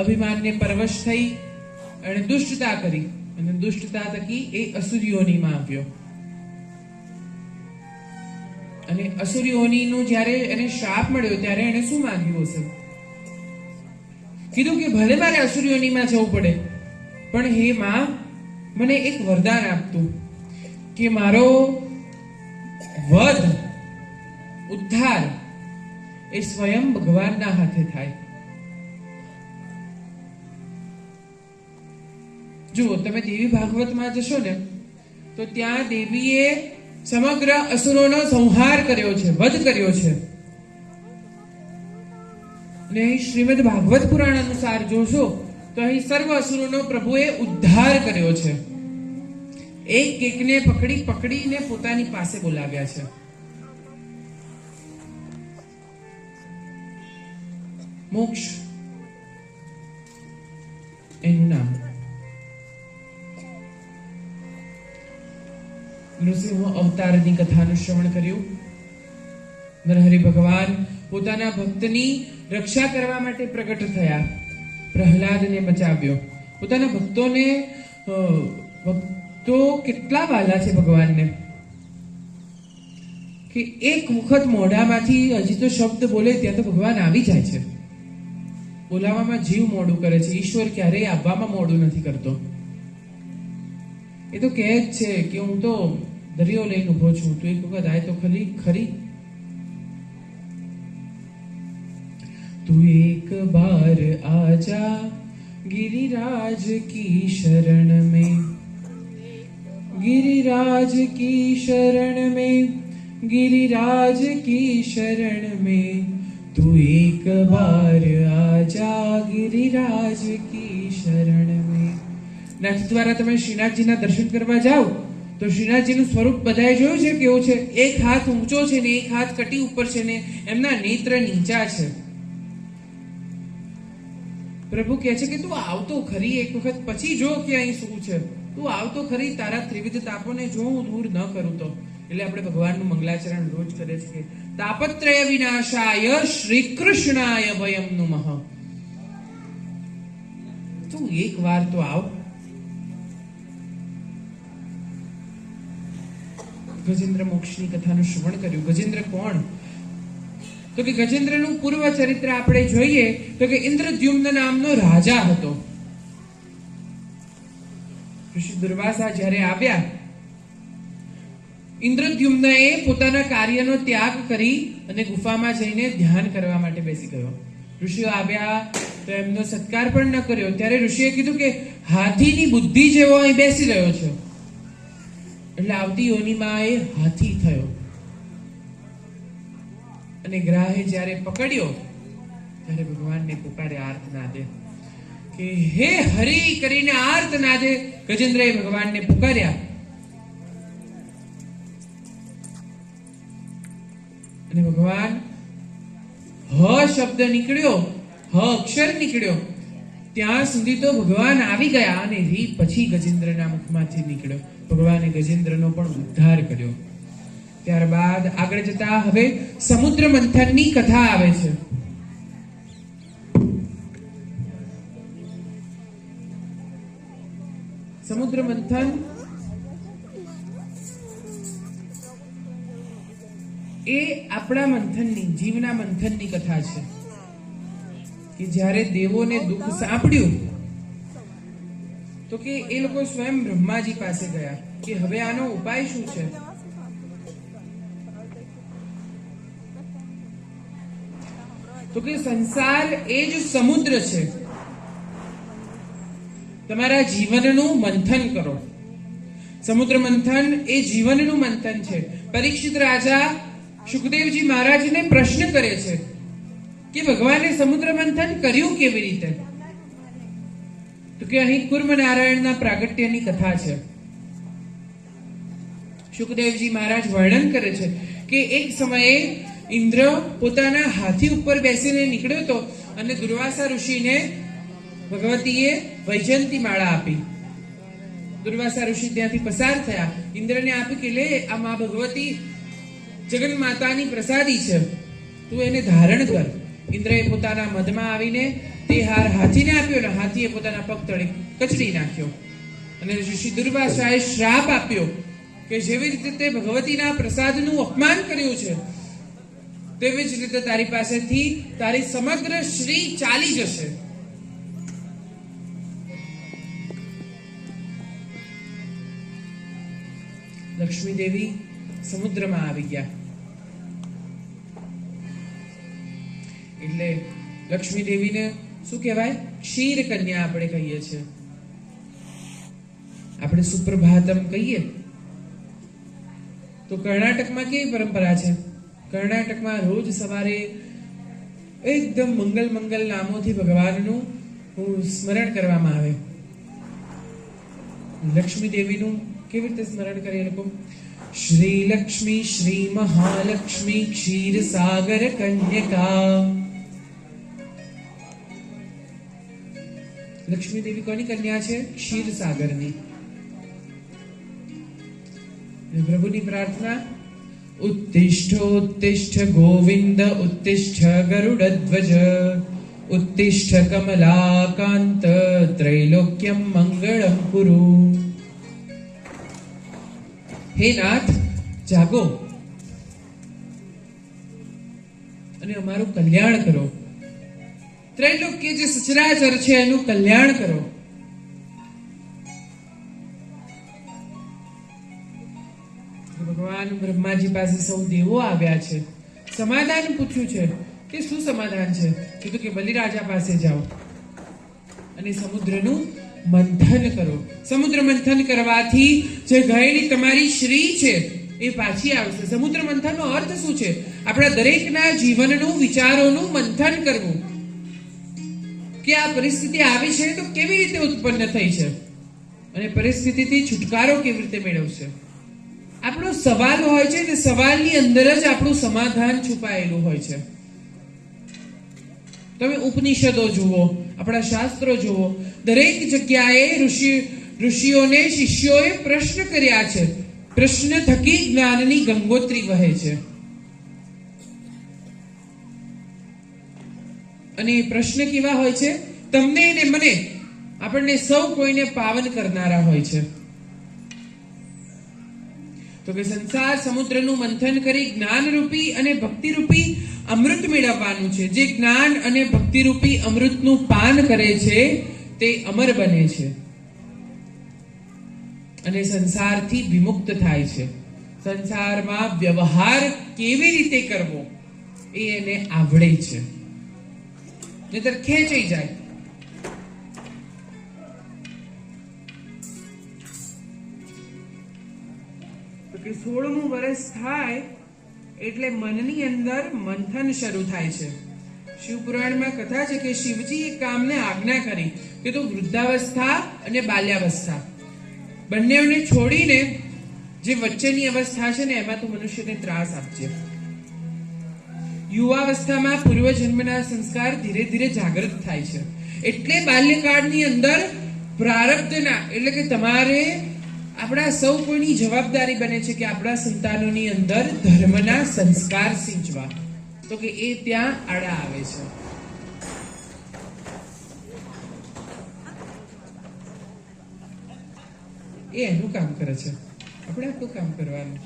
અભિમાનને પરવશ થઈ અને દુષ્ટતા કરી અને દુષ્ટતા થકી એ અસુરીઓનીમાં આવ્યો. અને અસુરીઓનીનું જ્યારે એને શ્રાપ મળ્યો ત્યારે એને શું માંગ્યું હશે? કીધું કે ભલે મારે અસુરીઓનીમાં જવું પડે, પણ હે માં, મને એક વરદાન આપતું કે મારો વધ, ઉદ્ધાર એ સ્વયં ભગવાનના હાથે થાય. જુઓ, તમે દેવી ભાગવતમાં જશો ને તો ત્યાં દેવીએ સમગ્ર અસુરોનો સંહાર કર્યો છે, વધ કર્યો છે. અને અહીં શ્રીમદ ભાગવત પુરાણ અનુસાર જોશો તો અહીં સર્વ અસુરોનો પ્રભુએ ઉદ્ધાર કર્યો છે. એક એકને પકડીને પોતાની પાસે બોલાવ્યા છે. મોક્ષ એનું નામ. નૃસિંહ અવતારની કથાનું શ્રવણ કર્યું. નરહરિ ભગવાન પોતાના ભક્તની રક્ષા કરવા માટે પ્રગટ થયા. પ્રહલાદને બચાવ્યો. પોતાના ભક્તોને, ભક્તો કેટલા વાલા છે ભગવાનને કે એક વખત મોઢામાંથી હજી તો શબ્દ બોલે ત્યાં તો ભગવાન આવી જાય છે. બોલાવવામાં જીવ મોડું કરે છે. ઈશ્વર ક્યારેય આવવામાં મોડું નથી કરતો. એ તો કહે જ છે કે હું તો દરિયો લઈને ઉભો છું, તું એક વખત આય તો ખરી. તું એક બાર આજા गिरिराज की शरण में, गिरिराज की शरण में, गिरिराज की शरण में, तू एक बार आजा गिरिराज की शरण में. નાથ દ્વારા તમે શ્રીનાથજીના દર્શન કરવા જાઓ તો શ્રીનાથજીનું સ્વરૂપ બધાએ જોયું છે કેવું છે? એક હાથ ઊંચો છે ને એક હાથ કટી ઉપર છે ને એમના નેત્ર નીચા છે. પ્રભુ કહે છે કે તું આવતો ખરી એક વખત, પછી જો કે અહીં શું છે. તું આવતો ખરી, તારા ત્રિવિધ તાપોને જો હું દૂર ન કરું તો. એટલે આપણે ભગવાનનું મંગલાચરણ રોજ કરે છે કે તાપત્રય વિનાશાય શ્રી કૃષ્ણાય વયમ નુમઃ. તું એક વાર તો આવ. ગજેન્દ્ર મોક્ષની કથાનું શ્રવણ કર્યું. ગજેન્દ્ર કોણ? તો કે ગજેન્દ્રનું પૂર્વ ચરિત્ર આપણે જોઈએ તો કે ઇન્દ્રદ્યુમ્ન નામનો રાજા હતો. ઋષિ દુર્વાસા જ્યારે આવ્યા, ઇન્દ્રદ્યુમ્નએ પોતાના કાર્યનો ત્યાગ કરી અને ગુફામાં જઈને ધ્યાન કરવા માટે બેસી ગયો. ઋષિઓ આવ્યા તો એમનો સત્કાર પણ ન કર્યો. ત્યારે ઋષિએ કીધું કે હાથીની બુદ્ધિ જેવો અહીં બેસી રહ્યો છે. એટલે આવતી યોનિમાં એ હાથી થયો અને ગ્રાહે જ્યારે પકડ્યો ત્યારે ભગવાનને પુકારે આર્તનાદે કે હે હરિ કરીને આર્તનાદે ગજેન્દ્રએ ભગવાનને પુકાર્યા. અને ભગવાન હ શબ્દ નીકળ્યો, હ અક્ષર નીકળ્યો ત્યાં સુધી તો ભગવાન આવી ગયા અને રી પછી ગજેન્દ્રના મુખમાંથી નીકળ્યો. ભગવાને ગજેન્દ્રનો પણ ઉદ્ધાર કર્યો. ત્યારબાદ આગળ જતા હવે સમુદ્ર મંથનની કથા આવે છે. સમુદ્ર મંથન એ આપણા મંથનની, જીવના મંથનની કથા છે કે જ્યારે દેવોને દુઃખ સાંપડ્યું તો કે એ લોકો સ્વયં બ્રહ્માજી પાસે ગયા કે હવે આનો ઉપાય શું છે. તો કે સંસાર એ જ સમુદ્ર છે. તમારા જીવનનું મંથન કરો. સમુદ્ર મંથન એ જીવનનું મંથન છે. પરીક્ષિત રાજા સુખદેવજી મહારાજને પ્રશ્ન કરે છે કે ભગવાને સમુદ્ર મંથન કર્યું કેવી રીતે? તો કે અહીં કુર્મ નારાયણના પ્રાગટ્યની કથા છે. સુખદેવજી મહારાજ વર્ણન કરે છે કે એક સમયે ઇન્દ્ર પોતાના હાથી ઉપર બેસીને નીકળ્યો હતો અને દુર્વાસા ઋષિને ભગવતીએ વૈજયંતી માળા આપી દુર્વાસા ઋષિ ત્યાંથી પસાર થયા, ઇન્દ્રને આપી કે લે આ મા ભગવતી જગન માતાની પ્રસાદી છે, તું એને ધારણ કર. ઇન્દ્રએ પોતાના મધમાં આવીને તે હાર હાથીને આપ્યો ને હાથીએ પોતાના પગ તળે કચડી નાખ્યો. અને ઋષિ દુર્વાસાએ શ્રાપ આપ્યો કે જેવી રીતે તે ભગવતીના પ્રસાદનું અપમાન કર્યું છે તેવી જ રીતે તારી પાસેથી તારી સમગ્ર શ્રી ચાલી જશે. લક્ષ્મી દેવી સમુદ્રમાં આવી ગયા. એટલે લક્ષ્મી દેવીને શું કહેવાય? ક્ષીર કન્યા આપણે કહીએ છીએ. આપણે સુપ્રભાતમ કહીએ તો કર્ણાટકમાં કેવી પરંપરા છે? કર્ણાટકમાં રોજ સવારે એકદમ મંગલ મંગલ નામોથી ભગવાનનું સ્મરણ કરવામાં આવે. લક્ષ્મી દેવીનું કેવી રીતે સ્મરણ કરે લોકો? શ્રી લક્ષ્મી શ્રી મહાલક્ષ્મી ક્ષીર સાગર કન્યકા. લક્ષ્મી દેવી કોની કન્યા છે? ક્ષીર સાગરની. પ્રભુની પ્રાર્થના, ઉત્તિષ્ઠોત્તિષ્ઠ ગોવિંદ ઉત્તિષ્ઠ ગરુડધ્વજ ઉત્તિષ્ઠ કમલાકાંત ત્રૈલોક્યમ મંગળમ કુરુ. હે નાથ, જાગો અને અમારું કલ્યાણ કરો. ત્રૈલોક્ય જે સચરાચર છે એનું કલ્યાણ કરો. ભગવાન બ્રહ્માજી પાસે સૌ દેવો આવ્યા છે, સમાધાન પૂછ્યું છે કે શું સમાધાન છે? કીધું કે બલિરાજા પાસે જાઓ અને સમુદ્રનું મંથન કરો. સમુદ્ર મંથન કરવાથી જે ગયેલી તમારી શ્રી છે એ પાછી આવશે. સમુદ્ર મંથનનો અર્થ શું છે? આપણા દરેકના જીવનનું વિચારોનું મંથન કરવું કે આ પરિસ્થિતિ આવી છે તો કેવી રીતે ઉત્પન્ન થઈ છે અને પરિસ્થિતિથી છુટકારો કેવી રીતે મેળવશે. આપણો સવાલ હોય છે તે સવાલની અંદર જ આપણું સમાધાન છુપાયેલું હોય છે. તમે ઉપનિષદો જુઓ, આપણા શાસ્ત્રો જુઓ, દરેક જગ્યાએ ઋષિઓને શિષ્યોએ પ્રશ્ન કર્યા છે. પ્રશ્ન થકી જ્ઞાનની ગંગોત્રી વહે છે. અને એ પ્રશ્ન કેવા હોય છે? તમને ને મને, આપણને સૌ કોઈને પાવન કરનારા હોય છે. તો કે સંસાર સમુદ્રનું મંથન કરી જ્ઞાનરૂપી અને ભક્તિરૂપી અમૃત મેળવવાનું છે. જે જ્ઞાન અને ભક્તિરૂપી અમૃતનું પાન કરે છે તે અમર બને છે અને સંસારથી વિમુક્ત થાય છે. સંસારમાં વ્યવહાર કેવી રીતે કરવો એ એને આવડે છે, નહીતર ખેંચાઈ જાય. કે 16મું વર્ષ થાય એટલે મનની અંદર મંથન શરૂ થાય છે. શિવપુરાણમાં કથા છે કે શિવજી એ કામને આજ્ઞા કરી કે તું વૃદ્ધાવસ્થા અને બાલ્યાવસ્થા બંનેને છોડીને જે વચ્ચેની અવસ્થા છે ને એમાં તું મનુષ્યને ત્રાસ આપજે. યુવાવસ્થામાં પૂર્વજન્મના સંસ્કાર ધીરે ધીરે જાગૃત થાય છે. એટલે બાલ્યકાળની અંદર પ્રારબ્ધના, એટલે કે તમારે આપણા સૌ કોઈની જવાબદારી બને છે કે આપણા સંતાનોની અંદર ધર્મના સંસ્કાર સિંચવા. તો કે એ ત્યાં આડા આવે છે. એ એનું કામ કરે છે, આપણે આપણું કામ કરવાનું.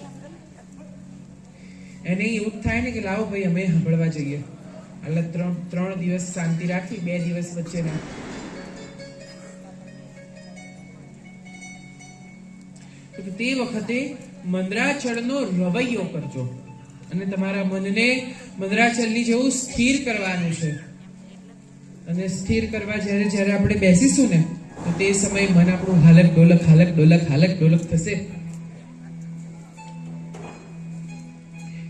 એને એવું થાય ને કે લાવો ભાઈ અમે સાંભળવા જઈએ. એટલે 3 દિવસ શાંતિ રાખી, 2 દિવસ વચ્ચેના. તે વખતે મંદરાચળનો રવૈયો કરજો અને તમારા મનને મંદરાચળની જેવું સ્થિર કરવાનું છે. અને સ્થિર કરવા જ્યારે આપણે બેસીશું ને તો તે સમયે મન આપણું હાલક ડોલક થશે.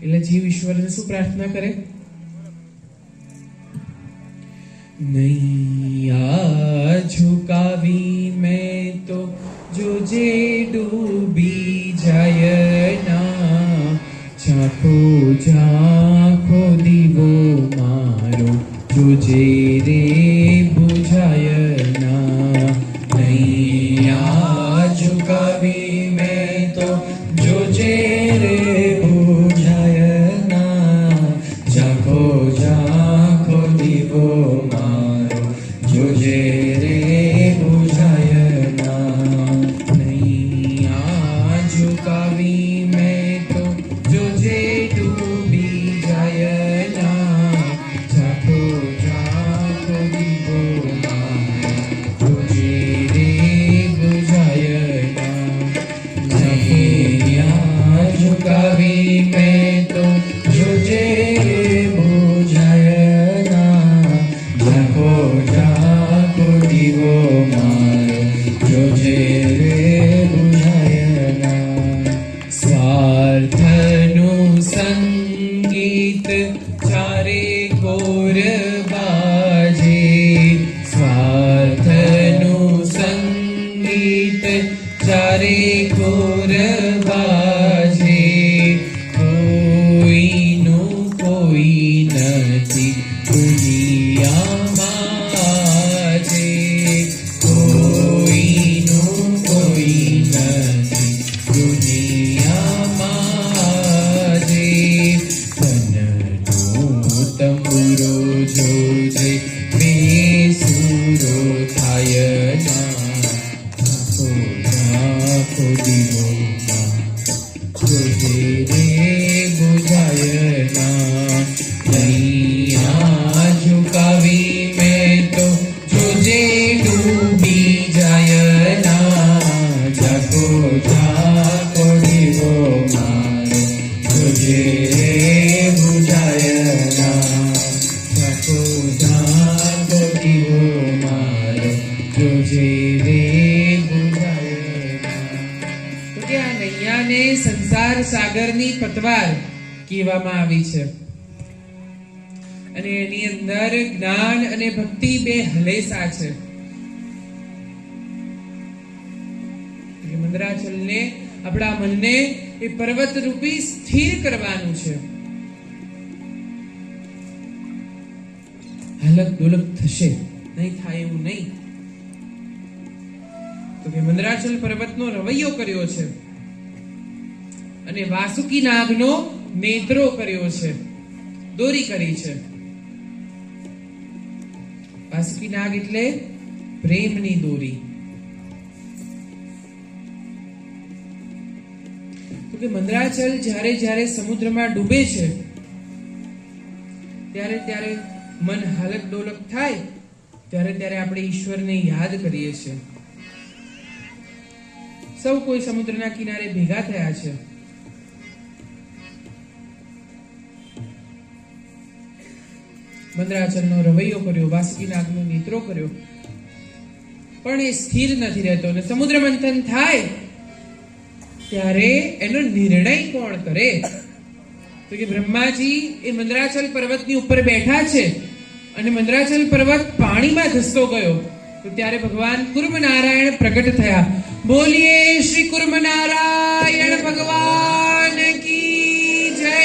એટલે જીવ ઈશ્વરને શું પ્રાર્થના કરે? નૈયા ઝુકાવી મેં તો જો જે ડૂબી જાય ના, ઝાંખો દીવો મારો જોજે રે બુઝાય ના. નૈયા तुझे बुझायना सकोधा कोटिहो मारो तुझे रे बुझायना। તો કે આ નૈયાને સંસાર સાગરની પતવાર કહેવામાં આવી છે અને એની અંદર જ્ઞાન અને ભક્તિ બે હલેસા છે. મંદરાચલને આપણા મનને એ પર્વત રૂપી સ્થિર કરવાનું છે. હલક ડોલક થશે નહીં, થાય એવું નહીં. તો કે મંદરાચલ પર્વતનો રવૈયો કર્યો છે અને વાસુકી નાગનો નેત્રો કર્યો છે, દોરી કરી છે. વાસુકી નાગ એટલે પ્રેમની દોરી. તો કે મંદરાચલ જ્યારે જ્યારે સમુદ્રમાં ડૂબે છે ત્યારે ત્યારે મન હાલક ડોલક થાય, ત્યારે ત્યારે આપણે ઈશ્વરને યાદ કરીએ છીએ. સૌ કોઈ સમુદ્રના કિનારે ભેગા થયા છે. મંદરાચલનો રવૈયો કર્યો, વાસુકી નાગનો નેત્રો કર્યો, પણ એ સ્થિર નથી રહેતો. અને સમુદ્ર મંથન થાય ત્યારે એનો નિર્ણય કોણ કરે? તો કે બ્રહ્માજી એ મંદરાચલ પર્વતની ઉપર બેઠા છે અને મંદરાચલ પર્વત પાણીમાં ધસતો ગયો. તો ત્યારે ભગવાન કુર્મ નારાયણ પ્રગટ થયા. બોલીએ શ્રી કુર્મ નારાયણ ભગવાન કી જય.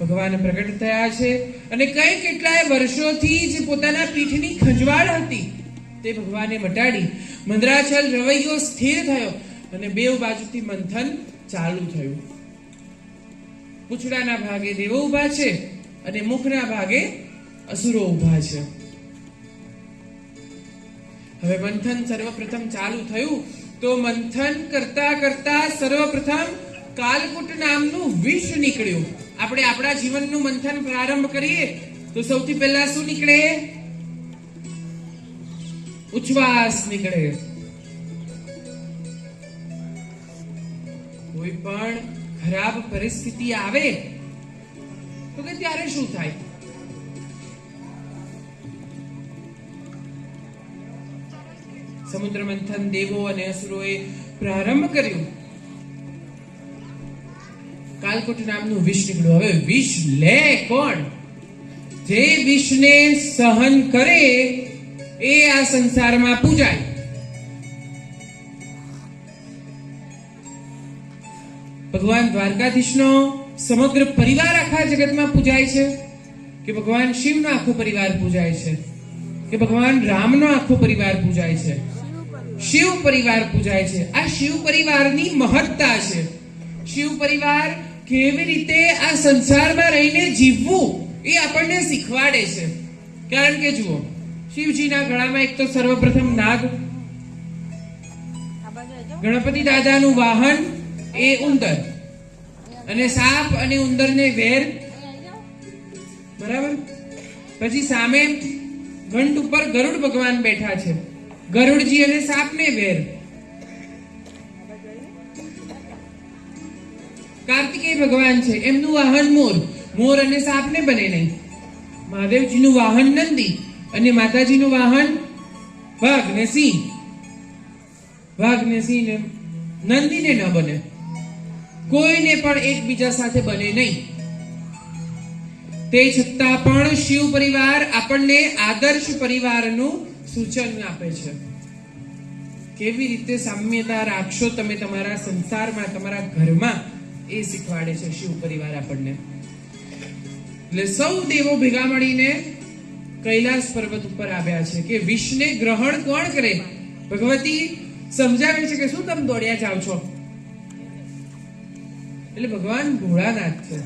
ભગવાન પ્રગટ થયા છે અને કઈ કેટલાય વર્ષોથી જે પોતાના પીઠની ખંજવાળ હતી તે ભગવાને મટાડી. મંદરાચલ રવૈયો સ્થિર થયો અને બેવ બાજુથી મંથન ચાલુ થયું. પૂછડાના ભાગે દેવો ઉભા છે અને મુખના ભાગે અસુરો ઉભા છે. હવે મંથન સર્વપ્રથમ ચાલુ થયું તો મંથન કરતા કરતા સર્વપ્રથમ કાલકૂટ નામનું વિષ નીકળ્યું. આપણે આપણા જીવનનું મંથન પ્રારંભ કરીએ તો સૌથી પહેલા શું નીકળે? ઉચ્છ્વાસ નીકળે. કોઈ પણ ખરાબ પરિસ્થિતિ આવે તો કે ત્યારે શું થાય? સમુદ્ર મંથન દેવો અને અસુરોએ પ્રારંભ કર્યું. કાલકૂટ નામનું વિષ નીકળ્યું. હવે વિષ લે કોણ? જે વિષને સહન કરે એ આ સંસારમાં પૂજાય. ભગવાન દ્વારકાધીશનો સમગ્ર પરિવાર આખા જગતમાં પૂજાય છે કે ભગવાન શિવનો આખો પરિવાર પૂજાય છે કે ભગવાન રામનો આખો પરિવાર પૂજાય છે? શિવ પરિવાર પૂજાય છે. આ શિવ પરિવારની મહત્તા છે. શિવ પરિવાર કેવી રીતે આ સંસારમાં રહીને જીવવું એ આપણને શીખવાડે છે. કારણ કે જુઓ, શિવજીના ગળામાં એક તો સર્વપ્રથમ નાગ, ગણપતિ દાદાનું વાહન એ ઉંદર, અને સાપ અને ઉંદરને વેર, બરાબર. પછી સામે ઘંટ ઉપર ગરુડ ભગવાન બેઠા છે, ગરુડજી અને સાપને વેર. કાર્તિકેય ભગવાન છે, એમનું વાહન મોર, મોર અને સાપને બને નહીં. મહાદેવજીનું વાહન નંદી અને માતાજીનું વાહન વાઘ ને સિંહ. વાઘ ને સિંહ ને નંદીને ન બને. કોઈને પણ એકબીજા સાથે બને નહીં. તે છતાં પણ શિવ પરિવાર આપણને આદર્શ પરિવારનું સૂચન આપે છે. કેવી રીતે સામ્યતા રાખશો તમે તમારા સંસારમાં, તમારા ઘરમાં, એ શીખવાડે છે શિવ પરિવાર આપણને. એટલે સૌ દેવો ભેગા મળીને કૈલાસ પર્વત ઉપર આવ્યા છે કે વિષને ગ્રહણ કોણ કરે? ભગવતી સમજાવે છે કે શું તમે દોડ્યા જાવ છો? એટલે ભગવાન ભોળાનાથ છે.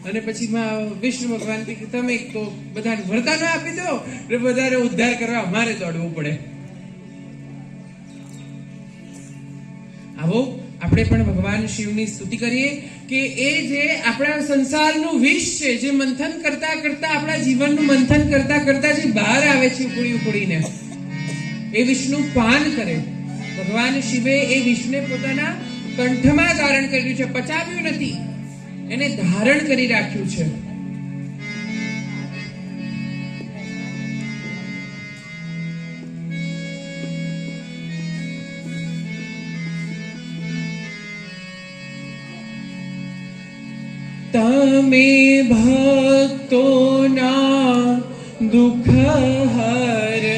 અને પછી વિષ્ણુ ભગવાન કે તમે એક તો બધાને વરદાન આપી દો એટલે બધાને ઉદ્ધાર કરવા અમારે દોડવું પડે. આવો આપણે પણ ભગવાન શિવની સ્તુતિ કરીએ કે એ જે આપણા સંસારનું વિષ છે, જે મંથન કરતા કરતા, આપણા જીવનનું મંથન કરતા કરતા જે બહાર આવે છે ઉકળી ઉકળીને, એ વિષનું પાન કરે. ભગવાન શિવે એ વિષને પોતાના કંઠમાં ધારણ કર્યું છે, પચાવ્યું નથી, એને ધારણ કરી રાખ્યું છે. તમે ભક્તોના દુઃખ હરનારા,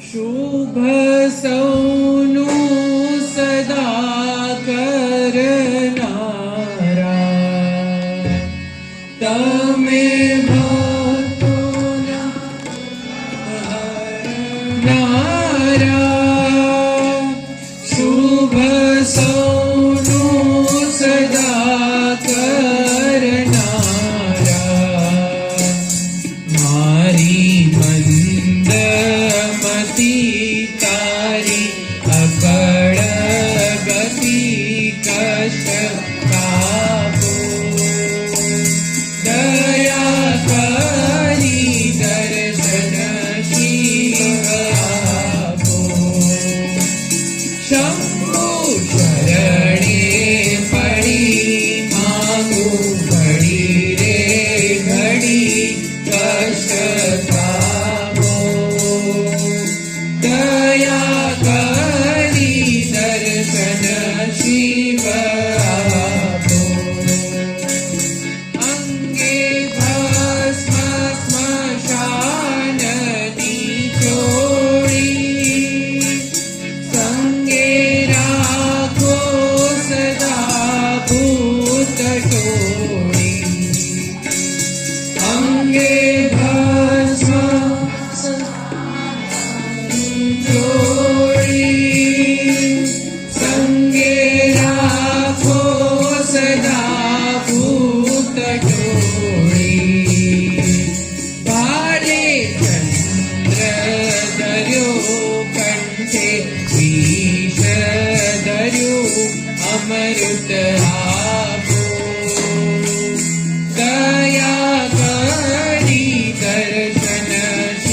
શુભ સૌનું સદા કરનારા. તમે ભક્તોના હરનારા, શુભ સૌનું સદા કરનારા. મારી મંદમતી તારી અકળ ગતિ કષ્ટ કાપો, દયા કરી દર્શન શિવ આપો. શંભુ શરણે પડી માંગું ઘડી રે ઘડી કષ્ટ કાપો, દયા કરી દર્શન શિવ આપો. અંગે ભસ્મ સ્મશાનની ચોળી, સંગે રાખો સદા ભૂત ટોળી. અંગે ભસ્મ ચોળી, સંગે રાખો સદા ભૂત ટોળી. ભારે ચંદ્ર ધર્યો કંઠે, વિષ ધર્યું અમૃત